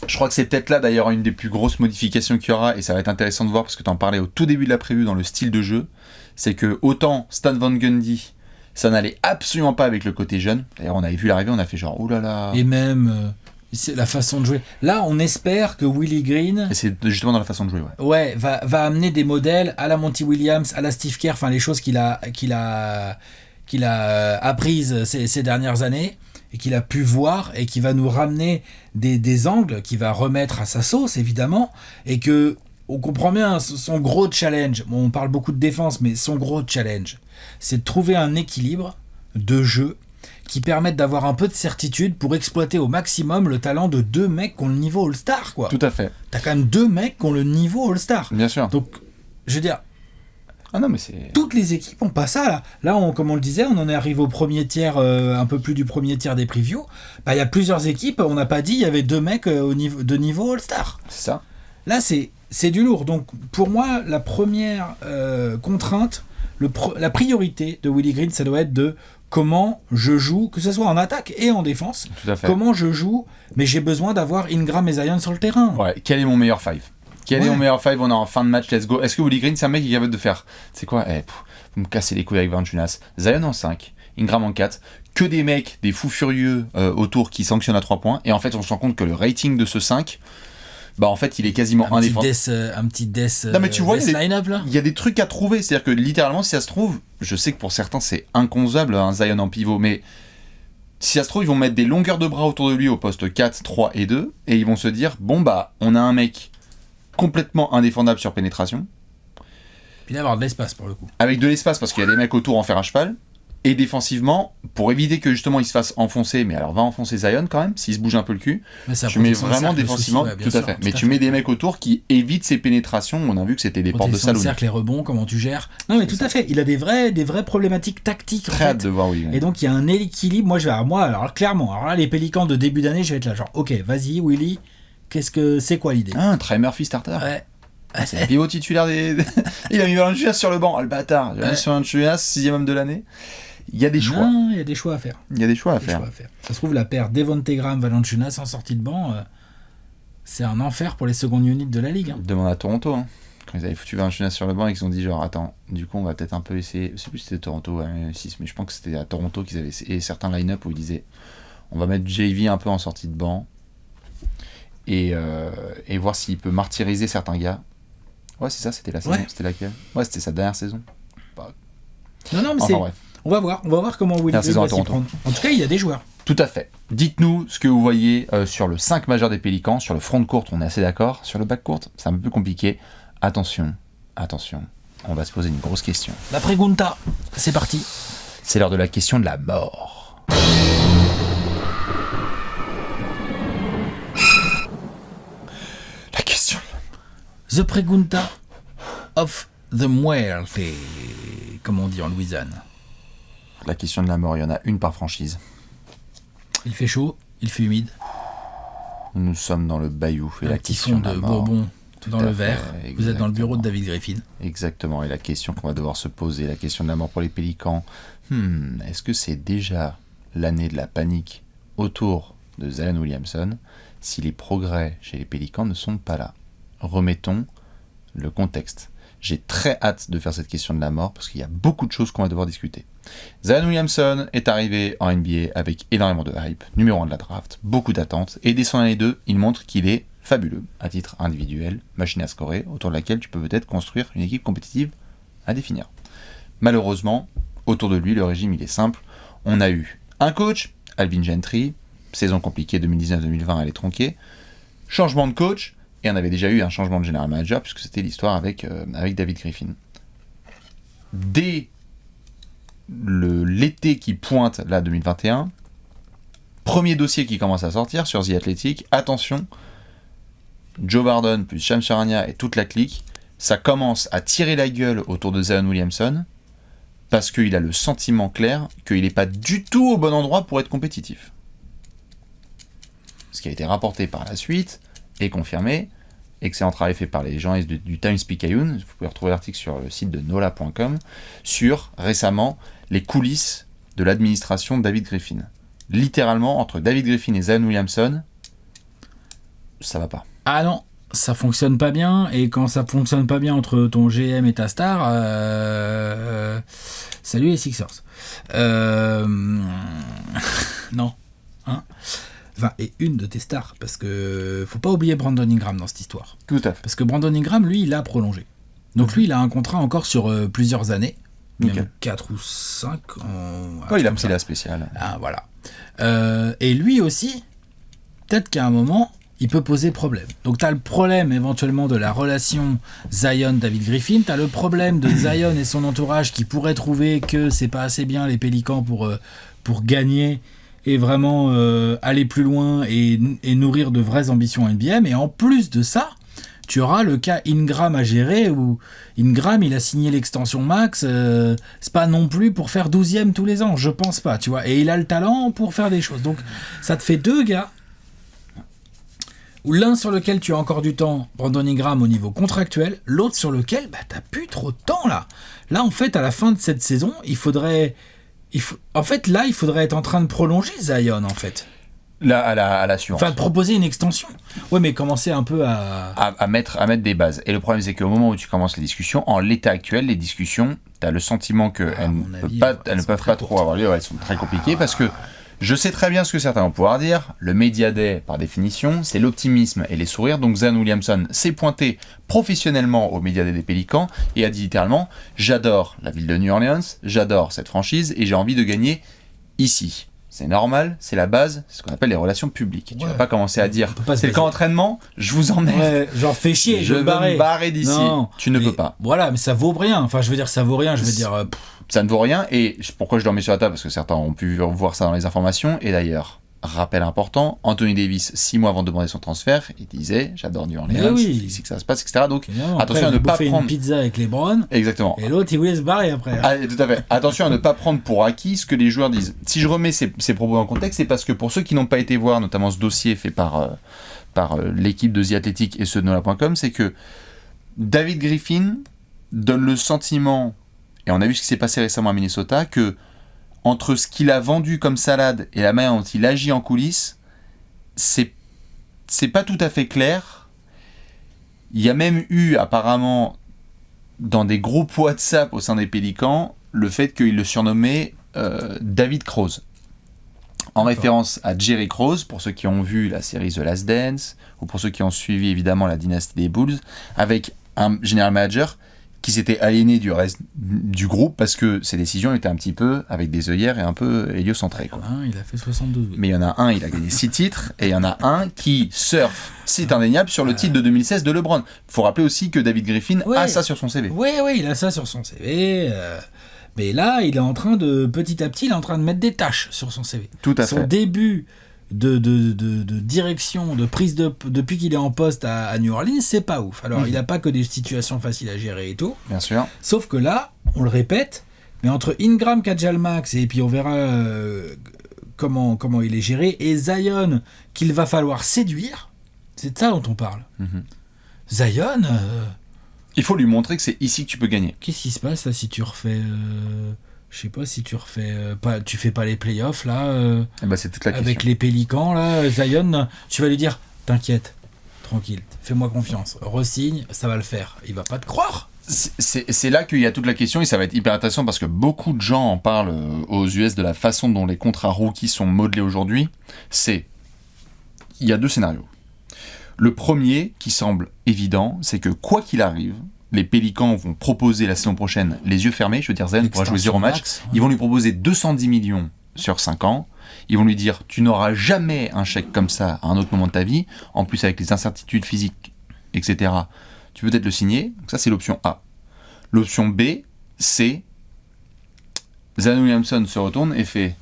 Je crois que c'est peut-être là, d'ailleurs, une des plus grosses modifications qu'il y aura. Et ça va être intéressant de voir, parce que tu en parlais au tout début de la preview dans le style de jeu. C'est que autant Stan Van Gundy... ça n'allait absolument pas avec le côté jeune. D'ailleurs, on avait vu l'arrivée, on a fait genre, oulala. Et même, c'est la façon de jouer. Là, on espère que Willie Green... Et c'est justement dans la façon de jouer, ouais. Ouais, va amener des modèles à la Monty Williams, à la Steve Kerr, enfin les choses qu'il a apprises ces dernières années, et qu'il a pu voir, et qui va nous ramener des angles, qu'il va remettre à sa sauce, évidemment, et que... On comprend bien son gros challenge. Bon, on parle beaucoup de défense, mais son gros challenge, c'est de trouver un équilibre de jeu qui permette d'avoir un peu de certitude pour exploiter au maximum le talent de 2 mecs qui ont le niveau All-Star, quoi. Tout à fait. T'as quand même 2 mecs qui ont le niveau All-Star. Bien sûr. Donc, je veux dire, non, mais c'est... toutes les équipes ont pas ça, là. Là, comme on le disait, on en est arrivé au premier tiers, un peu plus du premier tiers des previews. Bah, il y a plusieurs équipes, on n'a pas dit, il y avait 2 mecs de niveau All-Star. C'est ça. Là, c'est du lourd. Donc, pour moi, la première contrainte, la priorité de Willie Green, ça doit être de comment je joue, que ce soit en attaque et en défense. Tout à fait. Comment je joue, mais j'ai besoin d'avoir Ingram et Zion sur le terrain. Ouais, quel est mon meilleur 5 ? Quel est mon meilleur 5 ? On est en fin de match, let's go. Est-ce que Willie Green, c'est un mec qui est capable de faire, c'est quoi ? Vous me cassez les couilles avec Valanciunas. Zion en 5, Ingram en 4, que des mecs, des fous furieux autour qui sanctionnent à 3 points. Et en fait, on se rend compte que le rating de ce 5... bah en fait il est quasiment indéfendable. Un petit death non mais tu vois line-up là. Il y a des trucs à trouver, c'est-à-dire que littéralement si ça se trouve, je sais que pour certains c'est inconcevable un Zion en pivot, mais si ça se trouve ils vont mettre des longueurs de bras autour de lui au poste 4, 3 et 2 et ils vont se dire bon bah on a un mec complètement indéfendable sur pénétration. Puis d'avoir de l'espace pour le coup. Avec de l'espace parce qu'il y a des mecs autour en fer à cheval. Et défensivement, pour éviter que justement il se fasse enfoncer, mais alors va enfoncer Zion quand même, s'il se bouge un peu le cul, tu mets vraiment défensivement, tout à fait. Mais tu mets des mecs autour qui évitent ces pénétrations, on a vu que c'était des portes de salon. Cercle, les rebonds, comment tu gères. Non mais tout à fait, il a des vraies problématiques tactiques. Très hâte de voir, oui. Et donc il y a un équilibre, alors clairement, alors là les Pélicans de début d'année, je vais être là genre, ok, vas-y Willy, c'est quoi l'idée ? Un Trey Murphy starter. Ouais. C'est le pivot titulaire il a mis Valanciunas sur le banc, le bâtard. Sur Valanciunas, 6e homme de l'année. Il y a des choix. Non, il y a des choix à faire. Ça se trouve, la paire Devonte Graham, Valanciunas en sortie de banc, c'est un enfer pour les secondes units de la ligue. Hein. Demande à Toronto. Hein. Quand ils avaient foutu Valanciunas sur le banc et qu'ils ont dit genre, attends, du coup, on va peut-être un peu essayer. Je sais plus si c'était Toronto, mais je pense que c'était à Toronto qu'ils avaient essayé certains line-up où ils disaient, on va mettre JV un peu en sortie de banc et voir s'il peut martyriser certains gars. Ouais, c'est ça, c'était la saison. C'était laquelle ? Ouais, c'était sa dernière saison. Bah... Non, mais c'est... Bref. On va voir comment Willie Green va s'y prendre. En tout cas, il y a des joueurs. Tout à fait. Dites-nous ce que vous voyez sur le 5 majeur des Pélicans. Sur le front court, on est assez d'accord. Sur le back court, c'est un peu plus compliqué. Attention, on va se poser une grosse question. La pregunta, c'est parti. C'est l'heure de la question de la mort. La question. The pregunta of the muerte, comme on dit en Louisiane. La question de la mort, il y en a une par franchise. Il fait chaud, il fait humide. Nous sommes dans le bayou et un la question de la mort. Bourbon dans le verre. Vous êtes dans le bureau de David Griffin. Exactement, et la question qu'on va devoir se poser, la question de la mort pour les Pélicans. Est-ce que c'est déjà l'année de la panique autour de Zion Williamson si les progrès chez les Pélicans ne sont pas là? Remettons le contexte. J'ai très hâte de faire cette question de la mort parce qu'il y a beaucoup de choses qu'on va devoir discuter. Zion Williamson est arrivé en NBA avec énormément de hype, numéro 1 de la draft, beaucoup d'attentes, et dès son année 2, il montre qu'il est fabuleux à titre individuel, machine à scorer, autour de laquelle tu peux peut-être construire une équipe compétitive à définir. Malheureusement, autour de lui, le régime il est simple. On a eu un coach, Alvin Gentry, saison compliquée 2019-2020, elle est tronquée, changement de coach, et on avait déjà eu un changement de general manager, puisque c'était l'histoire avec David Griffin. Dès l'été qui pointe, là, 2021, premier dossier qui commence à sortir sur The Athletic, attention, Joe Vardon plus Shams Charania et toute la clique, ça commence à tirer la gueule autour de Zion Williamson, parce qu'il a le sentiment clair qu'il n'est pas du tout au bon endroit pour être compétitif. Ce qui a été rapporté par la suite et confirmé. Excellent travail fait par les gens du Times-Picayune. Vous pouvez retrouver l'article sur le site de nola.com sur récemment les coulisses de l'administration de David Griffin. Littéralement, entre David Griffin et Zion Williamson, ça va pas. Ah non, ça fonctionne pas bien, et quand ça fonctionne pas bien entre ton GM et ta star, salut les Sixers. Non. Hein, enfin, et une de tes stars, parce que faut pas oublier Brandon Ingram dans cette histoire. Tout à fait. Parce que Brandon Ingram, lui, il a prolongé. Donc lui, il a un contrat encore sur plusieurs années. Même 4 ou 5. Il a pris la spéciale. Ah, voilà. Et lui aussi, peut-être qu'à un moment, il peut poser problème. Donc tu as le problème éventuellement de la relation Zion-David Griffin, tu as le problème de Zion et son entourage qui pourrait trouver que c'est pas assez bien les Pélicans pour gagner et vraiment aller plus loin et nourrir de vraies ambitions NBA. Mais en plus de ça, tu auras le cas Ingram à gérer, où Ingram, il a signé l'extension max, c'est pas non plus pour faire 12e tous les ans, je pense pas, tu vois. Et il a le talent pour faire des choses. Donc ça te fait deux gars, ou l'un sur lequel tu as encore du temps, Brandon Ingram au niveau contractuel, l'autre sur lequel t'as plus trop de temps là. Là en fait à la fin de cette saison, il faudrait être en train de prolonger Zion en fait. Là, à l'assurance. Enfin, de proposer une extension. Ouais, mais commencer un peu à mettre des bases. Et le problème, c'est qu'au moment où tu commences les discussions, en l'état actuel, les discussions, tu as le sentiment qu'elles ne peuvent pas trop avoir lieu. Ouais, elles sont très compliquées parce que je sais très bien ce que certains vont pouvoir dire. Le Media Day, par définition, c'est l'optimisme et les sourires. Donc, Zion Williamson s'est pointé professionnellement au Media Day des Pélicans et a dit littéralement « J'adore la ville de New Orleans, j'adore cette franchise et j'ai envie de gagner ici ». C'est normal, c'est la base, c'est ce qu'on appelle les relations publiques. Ouais. Tu vas pas commencer à dire c'est le camp d'entraînement, je vous emmène. Ouais, genre fais chier, je veux me barrer d'ici. Non, tu ne peux pas. Voilà, mais ça vaut rien. Enfin, je veux dire, ça vaut rien. Ça ne vaut rien. Et pourquoi je le remets sur la table ? Parce que certains ont pu voir ça dans les informations. Et d'ailleurs, rappel important, Anthony Davis, 6 mois avant de demander son transfert, il disait j'adore New Orleans, c'est ici que ça se passe, etc. Donc attention à ne pas prendre une pizza avec les Browns. Exactement. Et l'autre il voulait se barrer après. Ah, tout à fait. Attention à ne pas prendre pour acquis ce que les joueurs disent. Si je remets ces propos en contexte, c'est parce que pour ceux qui n'ont pas été voir, notamment ce dossier fait par l'équipe de The Athletic et ceux de Nola.com, c'est que David Griffin donne le sentiment, et on a vu ce qui s'est passé récemment à Minnesota, que entre ce qu'il a vendu comme salade et la manière dont il agit en coulisses, c'est pas tout à fait clair. Il y a même eu apparemment dans des groupes WhatsApp au sein des Pélicans le fait qu'il le surnommait David Croze, en référence à Jerry Croze, pour ceux qui ont vu la série The Last Dance ou pour ceux qui ont suivi évidemment la dynastie des Bulls, avec un general manager qui s'était aliéné du reste du groupe parce que ses décisions étaient un petit peu avec des œillères et un peu héliocentrées. Il a fait 72. Mais il y en a un, il a gagné 6 titres, et il y en a un qui surfe, c'est indéniable, sur le titre de 2016 de LeBron. Il faut rappeler aussi que David Griffin a ça sur son CV. Oui, il a ça sur son CV. Mais là, il est en train de, petit à petit, il est en train de mettre des tâches sur son CV. Tout à fait. Son début de direction, de prise depuis qu'il est en poste à New Orleans, c'est pas ouf. Alors, il n'a pas que des situations faciles à gérer et tout. Bien sûr. Sauf que là, on le répète, mais entre Ingram, Max, et puis on verra comment il est géré, et Zion, qu'il va falloir séduire, c'est de ça dont on parle. Zion... il faut lui montrer que c'est ici que tu peux gagner. Qu'est-ce qui se passe là si tu refais... Je sais pas si tu refais tu fais pas les playoffs là c'est toute la question. Avec les Pélicans là, Zion, tu vas lui dire t'inquiète, tranquille, fais-moi confiance, re-signe, ça va le faire. Il va pas te croire. C'est là qu'il y a toute la question et ça va être hyper intéressant parce que beaucoup de gens en parlent aux US de la façon dont les contrats rookies sont modelés aujourd'hui. Il y a 2 scénarios. Le premier qui semble évident, c'est que quoi qu'il arrive, les Pélicans vont proposer la saison prochaine les yeux fermés, je veux dire Zion pourra jouer 0 match, ils vont lui proposer 210 millions sur 5 ans, ils vont lui dire tu n'auras jamais un chèque comme ça à un autre moment de ta vie, en plus avec les incertitudes physiques, etc., tu peux peut-être le signer. Donc ça c'est l'option A. L'option B, c'est Zion Williamson se retourne et fait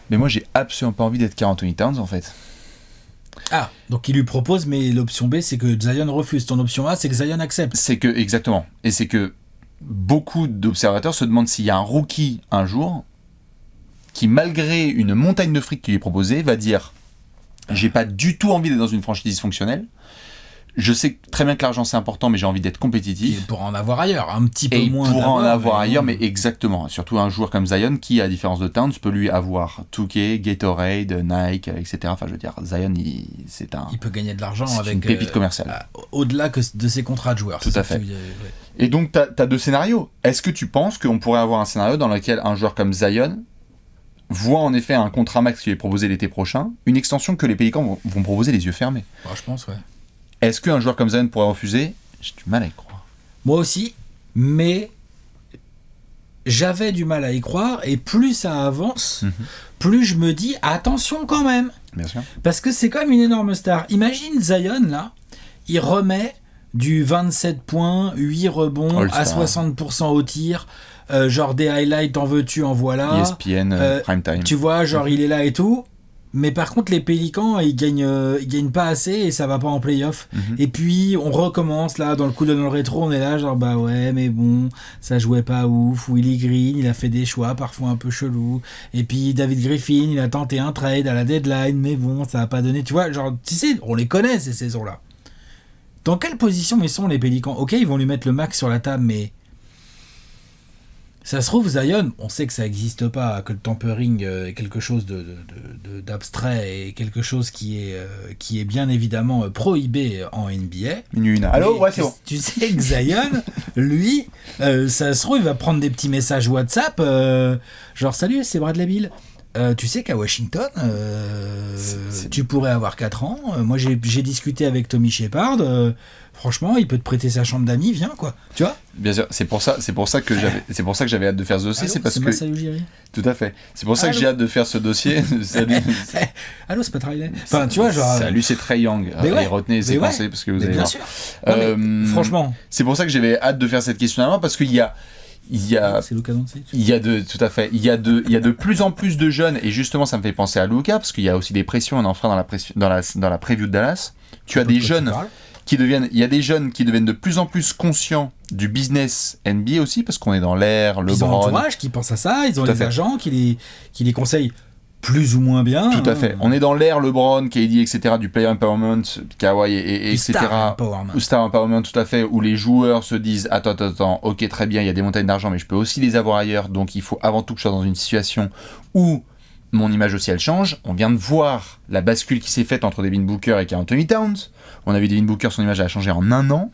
mais moi j'ai absolument pas envie d'être Karl Anthony Towns en fait. Ah, donc il lui propose, mais l'option B, c'est que Zion refuse. Ton option A, c'est que Zion accepte. C'est que, exactement. Et c'est que beaucoup d'observateurs se demandent s'il y a un rookie un jour qui, malgré une montagne de fric qui lui est proposée, va dire « J'ai pas du tout envie d'être dans une franchise dysfonctionnelle. Je sais très bien que l'argent c'est important, mais j'ai envie d'être compétitif. » Il pourra en avoir ailleurs, un petit peu moins. Il pourra en avoir ailleurs, mais exactement. Surtout un joueur comme Zion qui, à la différence de Towns, peut lui avoir 2K, Gatorade, Nike, etc. Enfin, je veux dire, Zion, il peut gagner de l'argent avec une pépite commerciale. Au-delà de ses contrats de joueurs. Tout à fait. Et donc, tu as deux scénarios. Est-ce que tu penses qu'on pourrait avoir un scénario dans lequel un joueur comme Zion voit en effet un contrat max qui lui est proposé l'été prochain, une extension que les Pélicans vont proposer les yeux fermés? Je pense, ouais. Est-ce qu'un joueur comme Zion pourrait refuser? J'ai du mal à y croire. Moi aussi, mais j'avais du mal à y croire, et plus ça avance, plus je me dis attention quand même. Bien sûr. Parce que c'est quand même une énorme star. Imagine Zion, là, il remet du 27 points, 8 rebonds, à 60% au tir, genre des highlights, en veux-tu, en voilà. ESPN, prime time. Tu vois, genre il est là et tout. Mais par contre, les Pélicans, ils gagnent pas assez et ça va pas en play-off. Et puis, on recommence là, dans le rétro, on est là, genre, bah ouais, mais bon, ça jouait pas ouf. Willie Green, il a fait des choix parfois un peu chelous. Et puis, David Griffin, il a tenté un trade à la deadline, mais bon, ça a pas donné. Tu vois, genre, tu sais, on les connaît ces saisons-là. Dans quelle position ils sont, les Pélicans? Ok, ils vont lui mettre le max sur la table, mais ça se trouve, Zion, on sait que ça n'existe pas, que le tampering est quelque chose d'abstrait et quelque chose qui est bien évidemment prohibé en NBA. Allô, ouais, c'est bon. Tu sais que Zion, lui, ça se trouve, il va prendre des petits messages WhatsApp, genre « Salut, c'est Bradley Beal ». Tu sais qu'à Washington, tu pourrais avoir 4 ans. Moi, j'ai discuté avec Tommy Shepard. Franchement, il peut te prêter sa chambre d'amis. Viens, quoi. Tu vois ? Bien sûr. C'est pour ça que j'avais hâte de faire ce dossier. Allô, c'est parce c'est que salut, Jerry. Tout à fait. C'est pour ça que j'ai hâte de faire ce dossier. Salut. Allô, c'est pas Riley. Enfin, tu vois, genre. Salut, c'est Trae Young. Ouais, et retenez ces pensées parce que vous allez bien voir. sûr. Non, franchement. C'est pour ça que j'avais hâte de faire cette question-là parce qu'il y a. C'est Luka Doncic. Tout à fait. Il y a de plus en plus de jeunes, et justement, ça me fait penser à Luka, parce qu'il y a aussi des pressions, on en fera dans la preview de Dallas. Il y a des jeunes qui deviennent de plus en plus conscients du business NBA aussi, parce qu'on est dans l'ère, LeBron. Ils ont l'entourage qui pense à ça, ils ont les agents qui les conseillent plus ou moins bien. Tout à fait. On est dans l'ère LeBron, KD, etc., du player empowerment, Kawhi, etc. Star empowerment, tout à fait, où les joueurs se disent attends, ok, très bien, il y a des montagnes d'argent, mais je peux aussi les avoir ailleurs, donc il faut avant tout que je sois dans une situation où mon image aussi elle change. On vient de voir la bascule qui s'est faite entre Devin Booker et Anthony Towns. On a vu Devin Booker, son image a changé en un an.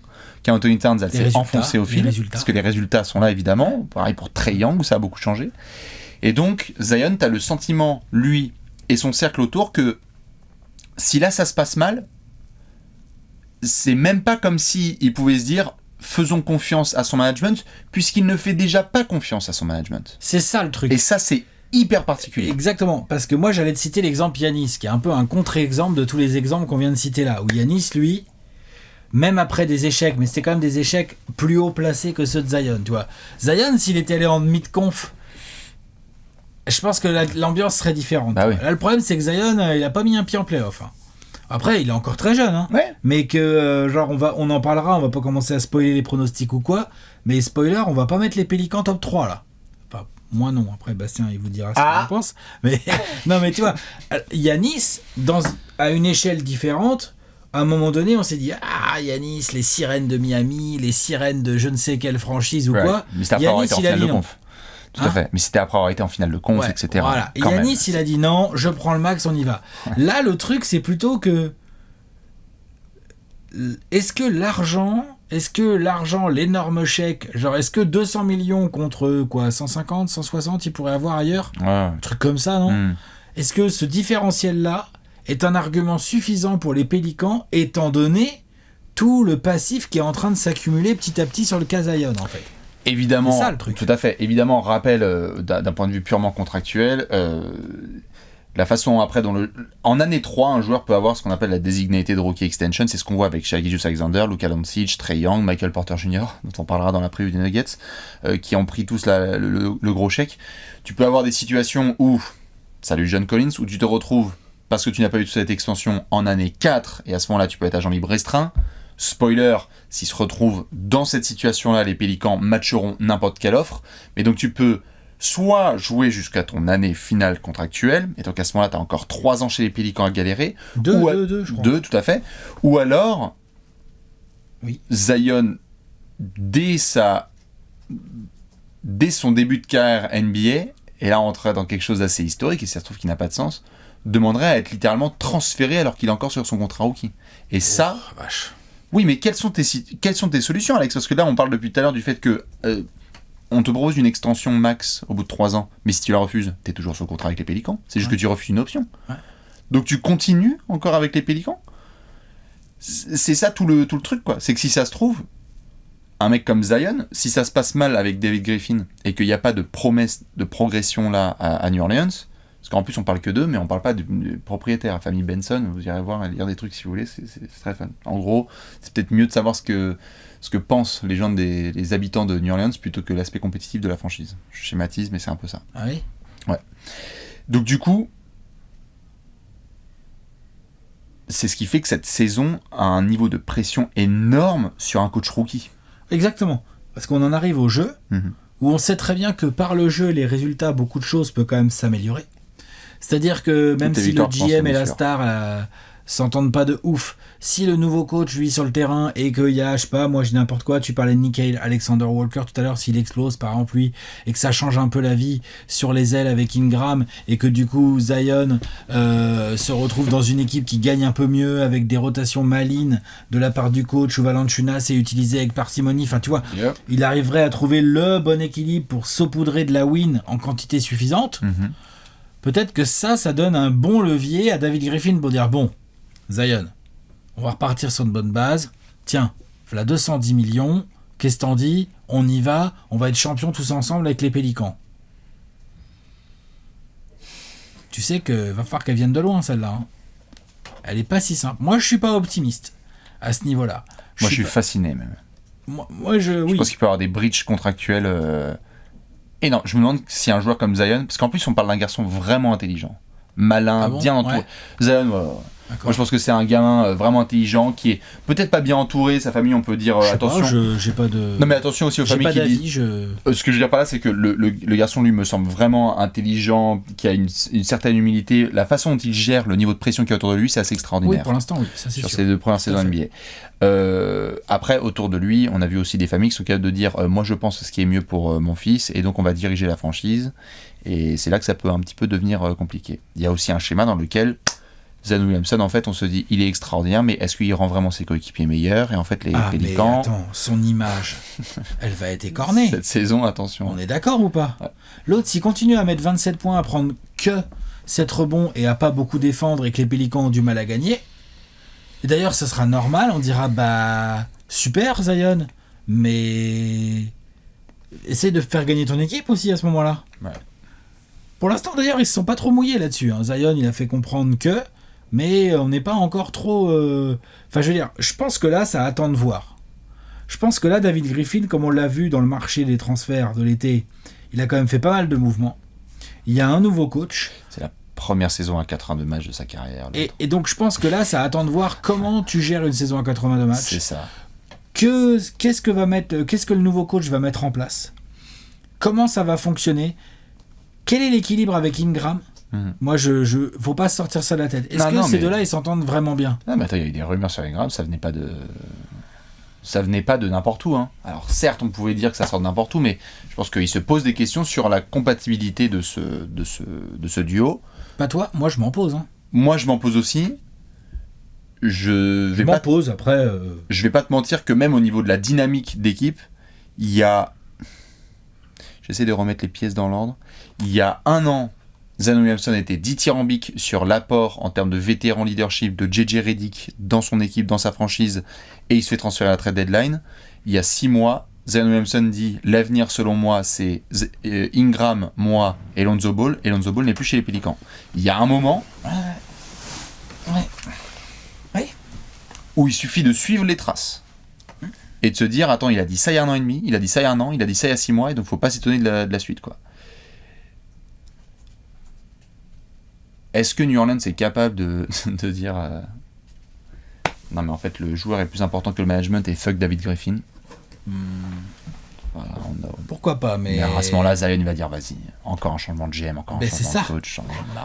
Anthony Towns, elle s'est enfoncée au fil, parce que les résultats sont là évidemment. Pareil pour Trae Young, où ça a beaucoup changé. Et donc, Zion, t'as le sentiment, lui et son cercle autour, que si là ça se passe mal, c'est même pas comme s'il pouvait se dire faisons confiance à son management, puisqu'il ne fait déjà pas confiance à son management. C'est ça le truc. Et ça, c'est hyper particulier. Exactement, parce que moi j'allais te citer l'exemple Giannis, qui est un peu un contre-exemple de tous les exemples qu'on vient de citer là, où Giannis, lui, même après des échecs, mais c'était quand même des échecs plus haut placés que ceux de Zion, tu vois. Zion, s'il était allé en mid-conf, je pense que l'ambiance serait différente. Bah oui. Là, le problème, c'est que Zion, il a pas mis un pied en play-off. Hein. Après, il est encore très jeune, hein. Ouais. Mais que, genre, on en parlera, on va pas commencer à spoiler les pronostics ou quoi, mais spoiler, on va pas mettre les Pélicans top 3, là. Enfin, moi non, après, Bastien, il vous dira ce qu'il en pense. Mais, non, mais tu vois, Giannis, à une échelle différente, à un moment donné, on s'est dit Giannis, les sirènes de Miami, les sirènes de je ne sais quelle franchise ou quoi. Mais c'était Giannis, il a dit non. Tout à fait. Mais c'était après avoir été en finale de conf, ouais, etc. Voilà. Et Giannis, il a dit non, je prends le max, on y va. Là, le truc, c'est plutôt que est-ce que l'argent, l'énorme chèque, genre est-ce que 200 millions contre quoi, 150, 160, il pourrait avoir ailleurs, un truc comme ça, non Est-ce que ce différentiel-là est un argument suffisant pour les Pélicans, étant donné tout le passif qui est en train de s'accumuler petit à petit sur le cas Zion, en fait? Évidemment, c'est ça, le truc. Tout à fait. Évidemment, rappel d'un point de vue purement contractuel, la façon après en année 3, un joueur peut avoir ce qu'on appelle la designated rookie extension. C'est ce qu'on voit avec Shai Gilgeous-Alexander, Luka Doncic, Trae Young, Michael Porter Jr., dont on parlera dans la preview des Nuggets, qui ont pris tous le gros chèque. Tu peux avoir des situations où, salut John Collins, où tu te retrouves parce que tu n'as pas eu toute cette extension en année 4, et à ce moment-là, tu peux être agent libre restreint. spoiler, s'ils se retrouvent dans cette situation-là, les Pélicans matcheront n'importe quelle offre. Mais donc tu peux soit jouer jusqu'à ton année finale contractuelle, et donc à ce moment-là, tu as encore 3 ans chez les Pélicans à galérer. Deux, je crois. 2, tout à fait. Ou alors, oui. Zion, dès son début de carrière NBA, et là on entrerait dans quelque chose d'assez historique, et ça se trouve qui n'a pas de sens, demanderait à être littéralement transféré alors qu'il est encore sur son contrat rookie. Et ça... vache. Oui, mais quelles sont tes solutions, Alex ? Parce que là, on parle depuis tout à l'heure du fait que on te propose une extension max au bout de 3 ans, mais si tu la refuses, t'es toujours sur le contrat avec les Pélicans. C'est juste que tu refuses une option. Ouais. Donc tu continues encore avec les Pélicans. C'est ça tout le truc, quoi. C'est que si ça se trouve, un mec comme Zion, si ça se passe mal avec David Griffin et qu'il n'y a pas de promesse de progression là à New Orleans, parce qu'en plus on parle que d'eux, mais on parle pas du propriétaire, la famille Benson, vous irez voir et lire des trucs si vous voulez, c'est très fun. En gros, c'est peut-être mieux de savoir ce que pensent les gens les habitants de New Orleans plutôt que l'aspect compétitif de la franchise. Je schématise, mais c'est un peu ça. Ah oui ? Ouais. Donc du coup, c'est ce qui fait que cette saison a un niveau de pression énorme sur un coach rookie. Exactement. Parce qu'on en arrive au jeu, où on sait très bien que par le jeu, les résultats, beaucoup de choses peuvent quand même s'améliorer. C'est-à-dire que même si le GM et la star s'entendent pas de ouf, si le nouveau coach, lui, sur le terrain, et qu'il y a, je sais pas, moi je dis n'importe quoi, tu parlais de Nickeil Alexander Walker tout à l'heure, s'il explose par exemple lui, et que ça change un peu la vie sur les ailes avec Ingram, et que du coup Zion se retrouve dans une équipe qui gagne un peu mieux, avec des rotations malines de la part du coach, où Valanciunas est utilisé avec parcimonie, enfin tu vois, il arriverait à trouver le bon équilibre pour saupoudrer de la win en quantité suffisante. Peut-être que ça donne un bon levier à David Griffin pour dire, bon, Zion, on va repartir sur une bonne base. Tiens, voilà 210 millions. Qu'est-ce que t'en dis ? On y va. On va être champions tous ensemble avec les Pélicans. Tu sais que va falloir qu'elle vienne de loin, celle-là. Hein. Elle est pas si simple. Moi, je suis pas optimiste à ce niveau-là. Moi, je suis fasciné, même. Moi, je pense qu'il peut y avoir des breaches contractuels. Et non, je me demande si un joueur comme Zion... Parce qu'en plus, on parle d'un garçon vraiment intelligent. Malin, bien entouré. Ouais. Zion, moi, je pense que c'est un gamin vraiment intelligent qui est peut-être pas bien entouré. Sa famille, on peut dire attention. J'ai pas de. Non, mais attention aussi aux familles qui disent. Ce que je veux dire par là, c'est que le garçon, lui, me semble vraiment intelligent, qui a une certaine humilité. La façon dont il gère le niveau de pression qu'il y a autour de lui, c'est assez extraordinaire. Oui, pour l'instant, oui, ça c'est sûr. Sur ces 2 premières saisons NBA. Après, autour de lui, on a vu aussi des familles qui sont capables de dire moi, je pense ce qui est mieux pour mon fils, et donc on va diriger la franchise. Et c'est là que ça peut un petit peu devenir compliqué. Il y a aussi un schéma dans lequel Zion Williamson, en fait, on se dit, il est extraordinaire, mais est-ce qu'il rend vraiment ses coéquipiers meilleurs ? Et en fait, les Pélicans... mais attends, son image, elle va être écornée. Cette saison, attention. On est d'accord ou pas ? Ouais. L'autre, s'il continue à mettre 27 points, à prendre que 7 rebonds et à pas beaucoup défendre et que les Pélicans ont du mal à gagner, et d'ailleurs, ça sera normal, on dira, super Zion, mais essaye de faire gagner ton équipe aussi à ce moment-là. Ouais. Pour l'instant, d'ailleurs, ils se sont pas trop mouillés là-dessus. Hein. Zion, il a fait comprendre que... Mais on n'est pas encore trop... Enfin, je veux dire, je pense que là, ça attend de voir. Je pense que là, David Griffin, comme on l'a vu dans le marché des transferts de l'été, il a quand même fait pas mal de mouvements. Il y a un nouveau coach. C'est la première saison à 82 matchs de sa carrière. Et donc, je pense que là, ça attend de voir comment tu gères une saison à 82 matchs. C'est ça. Qu'est-ce que le nouveau coach va mettre en place ? Comment ça va fonctionner ? Quel est l'équilibre avec Ingram ? Moi, faut pas sortir ça de la tête. Est-ce que ces deux-là, ils s'entendent vraiment bien ? Non, mais attends, il y a eu des rumeurs sur Ingram, ça venait pas de n'importe où. Hein. Alors certes, on pouvait dire que ça sort de n'importe où, mais je pense qu'il se pose des questions sur la compatibilité de ce duo. Pas toi, moi je m'en pose. Hein. Moi, je m'en pose aussi. Je vais pas te mentir que même au niveau de la dynamique d'équipe, il y a... J'essaie de remettre les pièces dans l'ordre. Il y a 1 an, Zion Williamson était dithyrambique sur l'apport en termes de vétéran leadership de JJ Redick dans son équipe, dans sa franchise, et il se fait transférer à la trade deadline. Il y a 6 mois, Zion Williamson dit l'avenir selon moi c'est Ingram, moi et Lonzo Ball, et Lonzo Ball n'est plus chez les Pélicans. Il y a un moment où il suffit de suivre les traces et de se dire attends, il a dit ça il y a 1 an et demi, il a dit ça il y a 1 an, il a dit ça il y a 6 mois, et donc faut pas s'étonner de la suite, quoi. Est-ce que New Orleans est capable de dire Non, mais en fait, le joueur est plus important que le management et fuck David Griffin. Voilà, pourquoi pas, mais à ce moment-là, Zion va dire vas-y, encore un changement de GM, encore un changement de coach.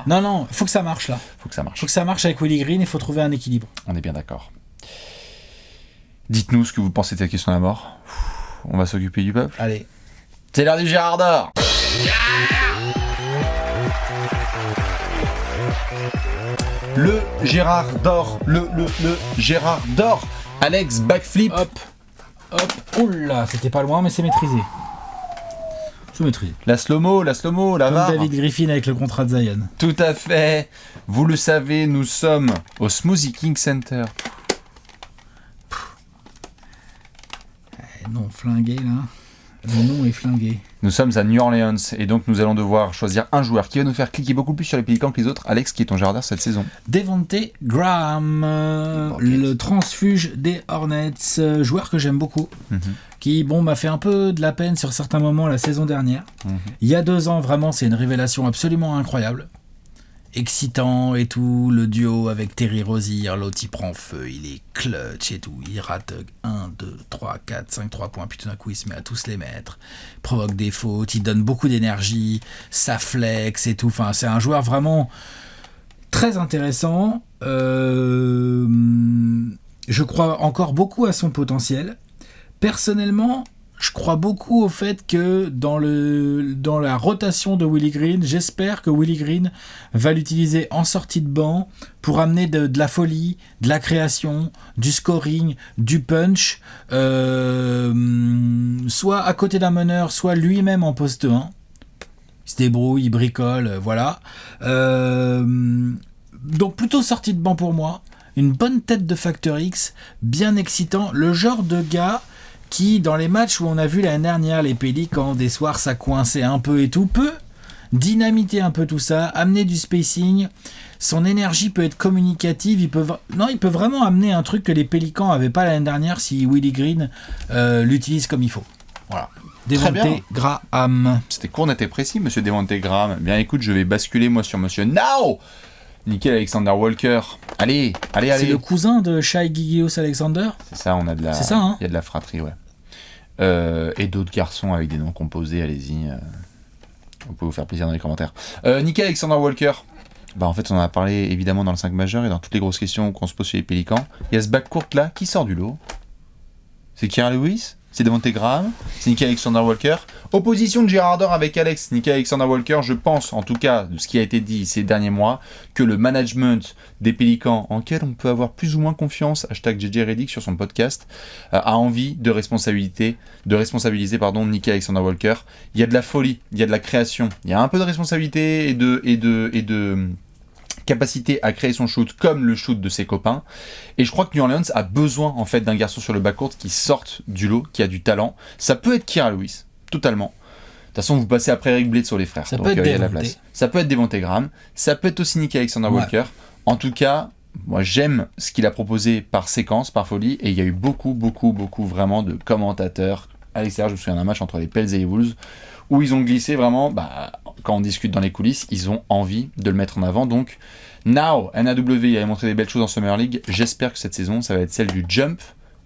Non, il faut que ça marche là. Faut que ça marche. Faut que ça marche avec Willie Green, il faut trouver un équilibre. On est bien d'accord. Dites-nous ce que vous pensez de cette question à la mort. On va s'occuper du peuple. Allez. C'est l'heure du Gérard d'or. Le Gérard d'or. Le Gérard d'or. Alex, backflip. Hop. Oula, c'était pas loin, mais c'est maîtrisé. C'est maîtrisé. La slow-mo, la Comme VAR. David Griffin avec le contrat de Zion. Tout à fait. Vous le savez, nous sommes au Smoothie King Center. Non, flingué là. Le nom est flingué. Nous sommes à New Orleans et donc nous allons devoir choisir un joueur qui va nous faire cliquer beaucoup plus sur les Pélicans que les autres. Alex, qui est ton Gérard d'or cette saison? Devonte Graham, le transfuge des Hornets, joueur que j'aime beaucoup, qui m'a fait un peu de la peine sur certains moments la saison dernière. Il y a 2 ans, vraiment, c'est une révélation absolument incroyable. Excitant et tout, le duo avec Terry Rozier, l'autre il prend feu, il est clutch et tout, il rate 1, 2, 3, 4, 5, 3 points, puis tout d'un coup il se met à tous les mettre, provoque des fautes, il donne beaucoup d'énergie, ça flex et tout, enfin c'est un joueur vraiment très intéressant, je crois encore beaucoup à son potentiel, personnellement. Je crois beaucoup au fait que dans la rotation de Willie Green, j'espère que Willie Green va l'utiliser en sortie de banc pour amener de la folie, de la création, du scoring, du punch, soit à côté d'un meneur, soit lui-même en poste 1. Il se débrouille, il bricole, voilà. Donc plutôt sortie de banc pour moi. Une bonne tête de Factor X, bien excitant. Le genre de gars qui, dans les matchs où on a vu l'année dernière les Pélicans, des soirs ça coinçait un peu et tout, peut dynamiter un peu tout ça, amener du spacing, son énergie peut être communicative, il peut vraiment amener un truc que les Pélicans n'avaient pas l'année dernière si Willie Green l'utilise comme il faut. Voilà. Devonte Graham. C'était court, net et précis, monsieur Devonte Graham. Bien écoute, je vais basculer moi sur monsieur Now. Nickel Alexander Walker. Allez. C'est le cousin de Shai Gilgeous-Alexander. C'est ça, on a de la. C'est ça, hein. Il y a de la fratrie, ouais. Et d'autres garçons avec des noms composés, allez-y. Vous pouvez vous faire plaisir dans les commentaires. Nickel Alexander Walker. En fait, on en a parlé évidemment dans le 5 majeur et dans toutes les grosses questions qu'on se pose chez les Pélicans. Il y a ce backcourt là qui sort du lot. C'est Kira Lewis, c'est Devonte Graham, c'est Nickel Alexander Walker. Opposition de Gérard d'or avec Alex. Nickel Alexander Walker, je pense, en tout cas, de ce qui a été dit ces derniers mois, que le management des Pélicans, en quel on peut avoir plus ou moins confiance, #JJ Redick sur son podcast, a envie de responsabiliser Nickel Alexander Walker. Il y a de la folie, il y a de la création, il y a un peu de responsabilité et de capacité à créer son shoot comme le shoot de ses copains, et je crois que New Orleans a besoin en fait d'un garçon sur le backcourt qui sorte du lot, qui a du talent. Ça peut être Kira Lewis, totalement. De toute façon, vous passez après Eric Bledsoe, les frères, ça donc peut être il y a de la place. Ça peut être Devonte Graham, ça peut être aussi Nickel Alexander Walker. En tout cas, moi j'aime ce qu'il a proposé par séquence, par folie, et il y a eu beaucoup vraiment de commentateurs à l'extérieur. Je me souviens d'un match entre les Pels et les Wolves où ils ont glissé vraiment, quand on discute dans les coulisses, ils ont envie de le mettre en avant. Donc, NAW il a montré des belles choses en Summer League. J'espère que cette saison, ça va être celle du jump.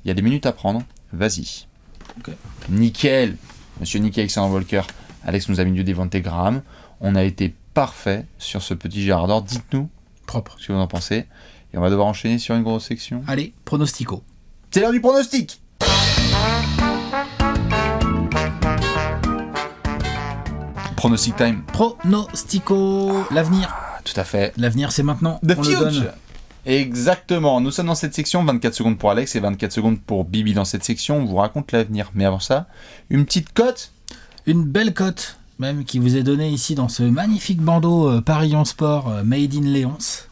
Il y a des minutes à prendre. Vas-y. Okay. Nickel. Monsieur Nickel Alexander Walker. Alex nous a mis du Devonte Graham. On a été parfait sur ce petit Gérard d'or. Dites-nous ce que vous en pensez. Et on va devoir enchaîner sur une grosse section. Allez, pronostico. C'est l'heure du pronostic. Pronostic time. Pronostico. L'avenir. Tout à fait. L'avenir, c'est maintenant. The future. Exactement. Nous sommes dans cette section. 24 secondes pour Alex et 24 secondes pour Bibi dans cette section. On vous raconte l'avenir. Mais avant ça, une petite cote. Une belle cote, même, qui vous est donnée ici dans ce magnifique bandeau Paris On Sport Made in Léonce.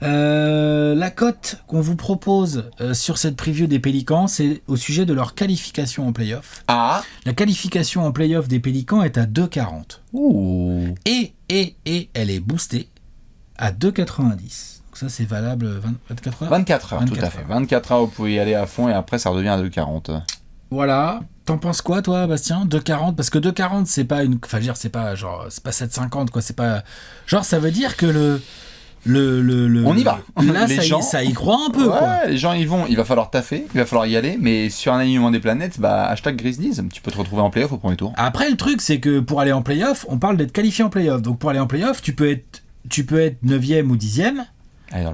La cote qu'on vous propose sur cette preview des Pélicans, c'est au sujet de leur qualification en play-off. Ah. La qualification en play-off des Pélicans est à 2,40. Ouh. Et elle est boostée à 2,90. Donc ça, c'est valable 24 heures. 24 heures, tout à fait. 24 heures, vous pouvez y aller à fond et après, ça redevient à 2,40. Voilà. T'en penses quoi, toi, Bastien? 2,40? Parce que 2,40, c'est pas une... Enfin, je veux dire, c'est pas 7,50, quoi. C'est pas... Genre, ça veut dire que On y va. Là, ça y croit un peu. Ouais, quoi. Les gens y vont. Il va falloir taffer, il va falloir y aller. Mais sur un alignement des planètes, hashtag Grizzlies, tu peux te retrouver en playoff au premier tour. Après, le truc, c'est que pour aller en playoff, on parle d'être qualifié en playoff. Donc pour aller en playoff, tu peux être 9e ou 10e.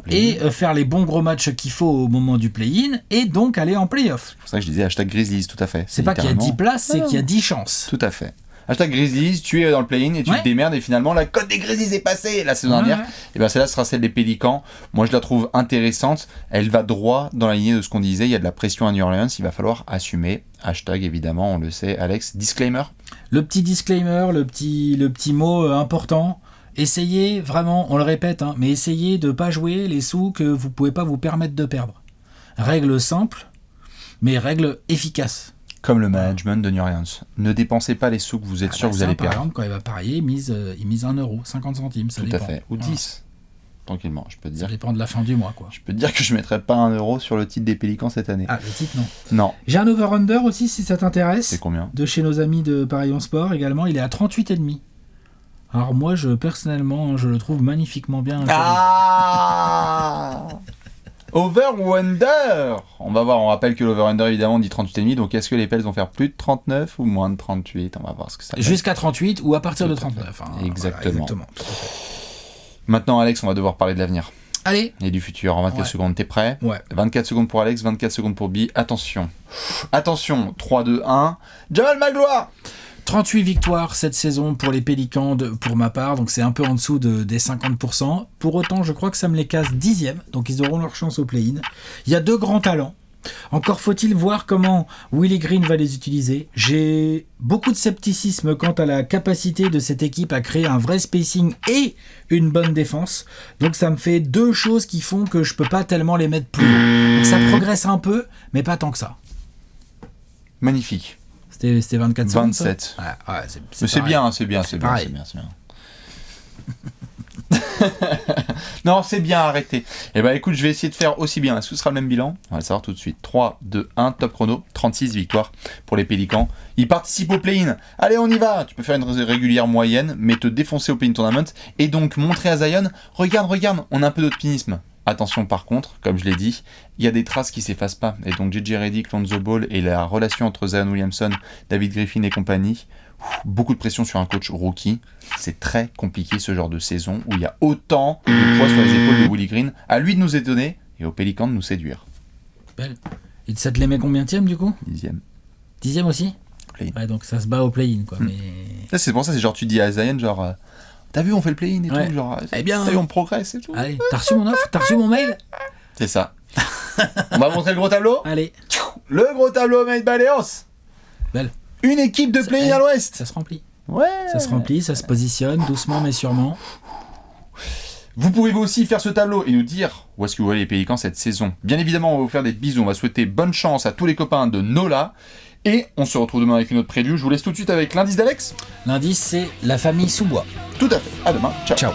Et faire les bons gros matchs qu'il faut au moment du play-in et donc aller en playoff. C'est pour ça que je disais hashtag Grizzlies, tout à fait. C'est pas qu'il y a 10 places, c'est qu'il y a 10 chances. Tout à fait. Hashtag Grizzlies, tu es dans le play-in et tu te démerdes et finalement la cote des Grizzlies est passée la saison dernière. Et bien celle-là sera celle des Pélicans. Moi je la trouve intéressante. Elle va droit dans la lignée de ce qu'on disait. Il y a de la pression à New Orleans, il va falloir assumer. Hashtag évidemment, on le sait. Alex, disclaimer. Le petit disclaimer, le petit mot important. Essayez vraiment, on le répète, mais essayez de ne pas jouer les sous que vous ne pouvez pas vous permettre de perdre. Règle simple, mais règle efficace. Comme le management de New Orleans. Ne dépensez pas les sous que vous êtes sûr que vous allez perdre. Par exemple, quand il va parier, il mise 1 euro, 50 centimes, ça dépend. Tout à fait, ou 10. Tranquillement, je peux te dire. Ça dépend de la fin du mois, quoi. Je peux te dire que je ne mettrai pas 1 euro sur le titre des Pélicans cette année. Ah, le titre, non. Non. J'ai un over-under aussi, si ça t'intéresse. C'est combien ? De chez nos amis de Paris en Sport également, il est à 38,5. Alors moi, personnellement, je le trouve magnifiquement bien. Over ou under ? On va voir, on rappelle que l'over-under, évidemment, on dit 38,5, donc est-ce que les Pels vont faire plus de 39 ou moins de 38 ? On va voir ce que ça fait. Jusqu'à 38 ou à partir de 39. Exactement. Voilà, Maintenant, Alex, on va devoir parler de l'avenir. Allez. Et du futur en 24 secondes. T'es prêt ? Ouais. 24 secondes pour Alex, 24 secondes pour Bi. Attention. Attention, 3, 2, 1. Jamal Magloire ! 38 victoires cette saison pour les Pélicans pour ma part, donc c'est un peu en dessous des 50%. Pour autant, je crois que ça me les casse 10e, donc ils auront leur chance au play-in. Il y a 2 grands talents. Encore faut-il voir comment Willie Green va les utiliser. J'ai beaucoup de scepticisme quant à la capacité de cette équipe à créer un vrai spacing et une bonne défense. Donc ça me fait 2 choses qui font que je peux pas tellement les mettre plus haut. Donc ça progresse un peu, mais pas tant que ça. Magnifique. C'était 24 secondes. 27. C'est bien. Non, c'est bien, arrêtez. Eh ben écoute, je vais essayer de faire aussi bien. Est-ce que ce sera le même bilan ? On va le savoir tout de suite. 3, 2, 1, top chrono. 36 victoires pour les Pélicans. Ils participent au play-in. Allez, on y va. Tu peux faire une régulière moyenne, mais te défoncer au play-in tournament. Et donc montrer à Zion, regarde, on a un peu d'optimisme. Attention par contre, comme je l'ai dit, il y a des traces qui s'effacent pas. Et donc JJ Redick, Lonzo Ball et la relation entre Zion Williamson, David Griffin et compagnie, beaucoup de pression sur un coach rookie. C'est très compliqué ce genre de saison où il y a autant de poids sur les épaules de Willie Green. À lui de nous étonner et aux Pélicans de nous séduire. Belle. Et ça te les met combienième du coup ? 10e. 10e aussi ? Ouais, donc ça se bat au play-in quoi. Mais... C'est pour ça, c'est genre tu dis à Zion genre... T'as vu, on fait le play-in et tout, genre, eh bien, t'as vu, on progresse et tout. Allez, t'as reçu mon offre ? T'as reçu mon mail ? C'est ça. On va montrer le gros tableau ? Allez. Le gros tableau made by Léos. Belle. Une équipe de play-in à l'ouest. Ça se remplit. Ouais. Ça se remplit, ça se positionne, doucement mais sûrement. Vous pouvez vous aussi faire ce tableau et nous dire où est-ce que vous voyez les Pélicans cette saison. Bien évidemment, on va vous faire des bisous, on va souhaiter bonne chance à tous les copains de Nola. Et on se retrouve demain avec une autre preview. Je vous laisse tout de suite avec l'indice d'Alex. L'indice, c'est la famille Sous-Bois. Tout à fait. À demain. Ciao. Ciao.